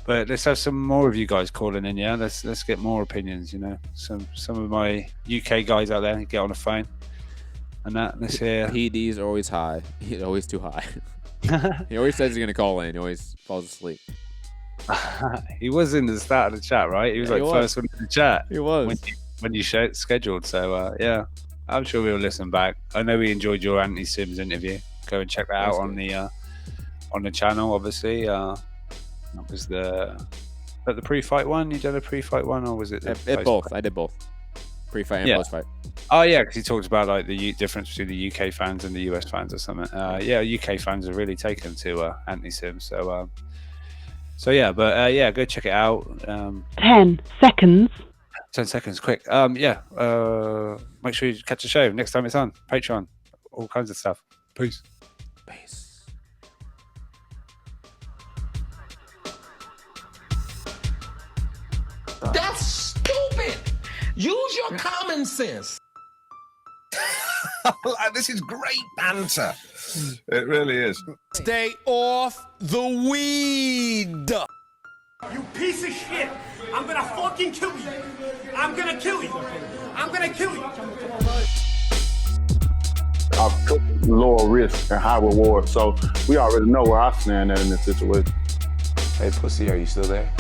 But let's have some more of you guys calling in. Yeah, let's get more opinions. Some of my UK guys out there, get on the phone. And let's hear. PD's always high. He's always too high. He always says he's going to call in. He always falls asleep. He was in the start of the chat, right? He was first one in the chat. He was. When you scheduled. So, yeah, I'm sure we'll listen back. I know we enjoyed your Anthony Sims interview. Go and check that out on the channel, obviously. That was the pre-fight one? You did a pre-fight one, or was it both? I did both. Pre-fight and post-fight. Oh yeah, because he talked about like the difference between the UK fans and the US fans or something. Yeah, UK fans are really taken to Anthony Sims. So yeah, but yeah, go check it out. 10 seconds. 10 seconds, quick. Yeah. Make sure you catch the show next time it's on Patreon. All kinds of stuff. Peace. That's stupid. Use your common sense. This is great banter. It really is. Stay off the weed. You piece of shit. I'm gonna fucking kill you. I'm gonna kill you. I'm gonna kill you. I've took lower risk and high reward, so we already know where I stand at in this situation. Hey, pussy, are you still there?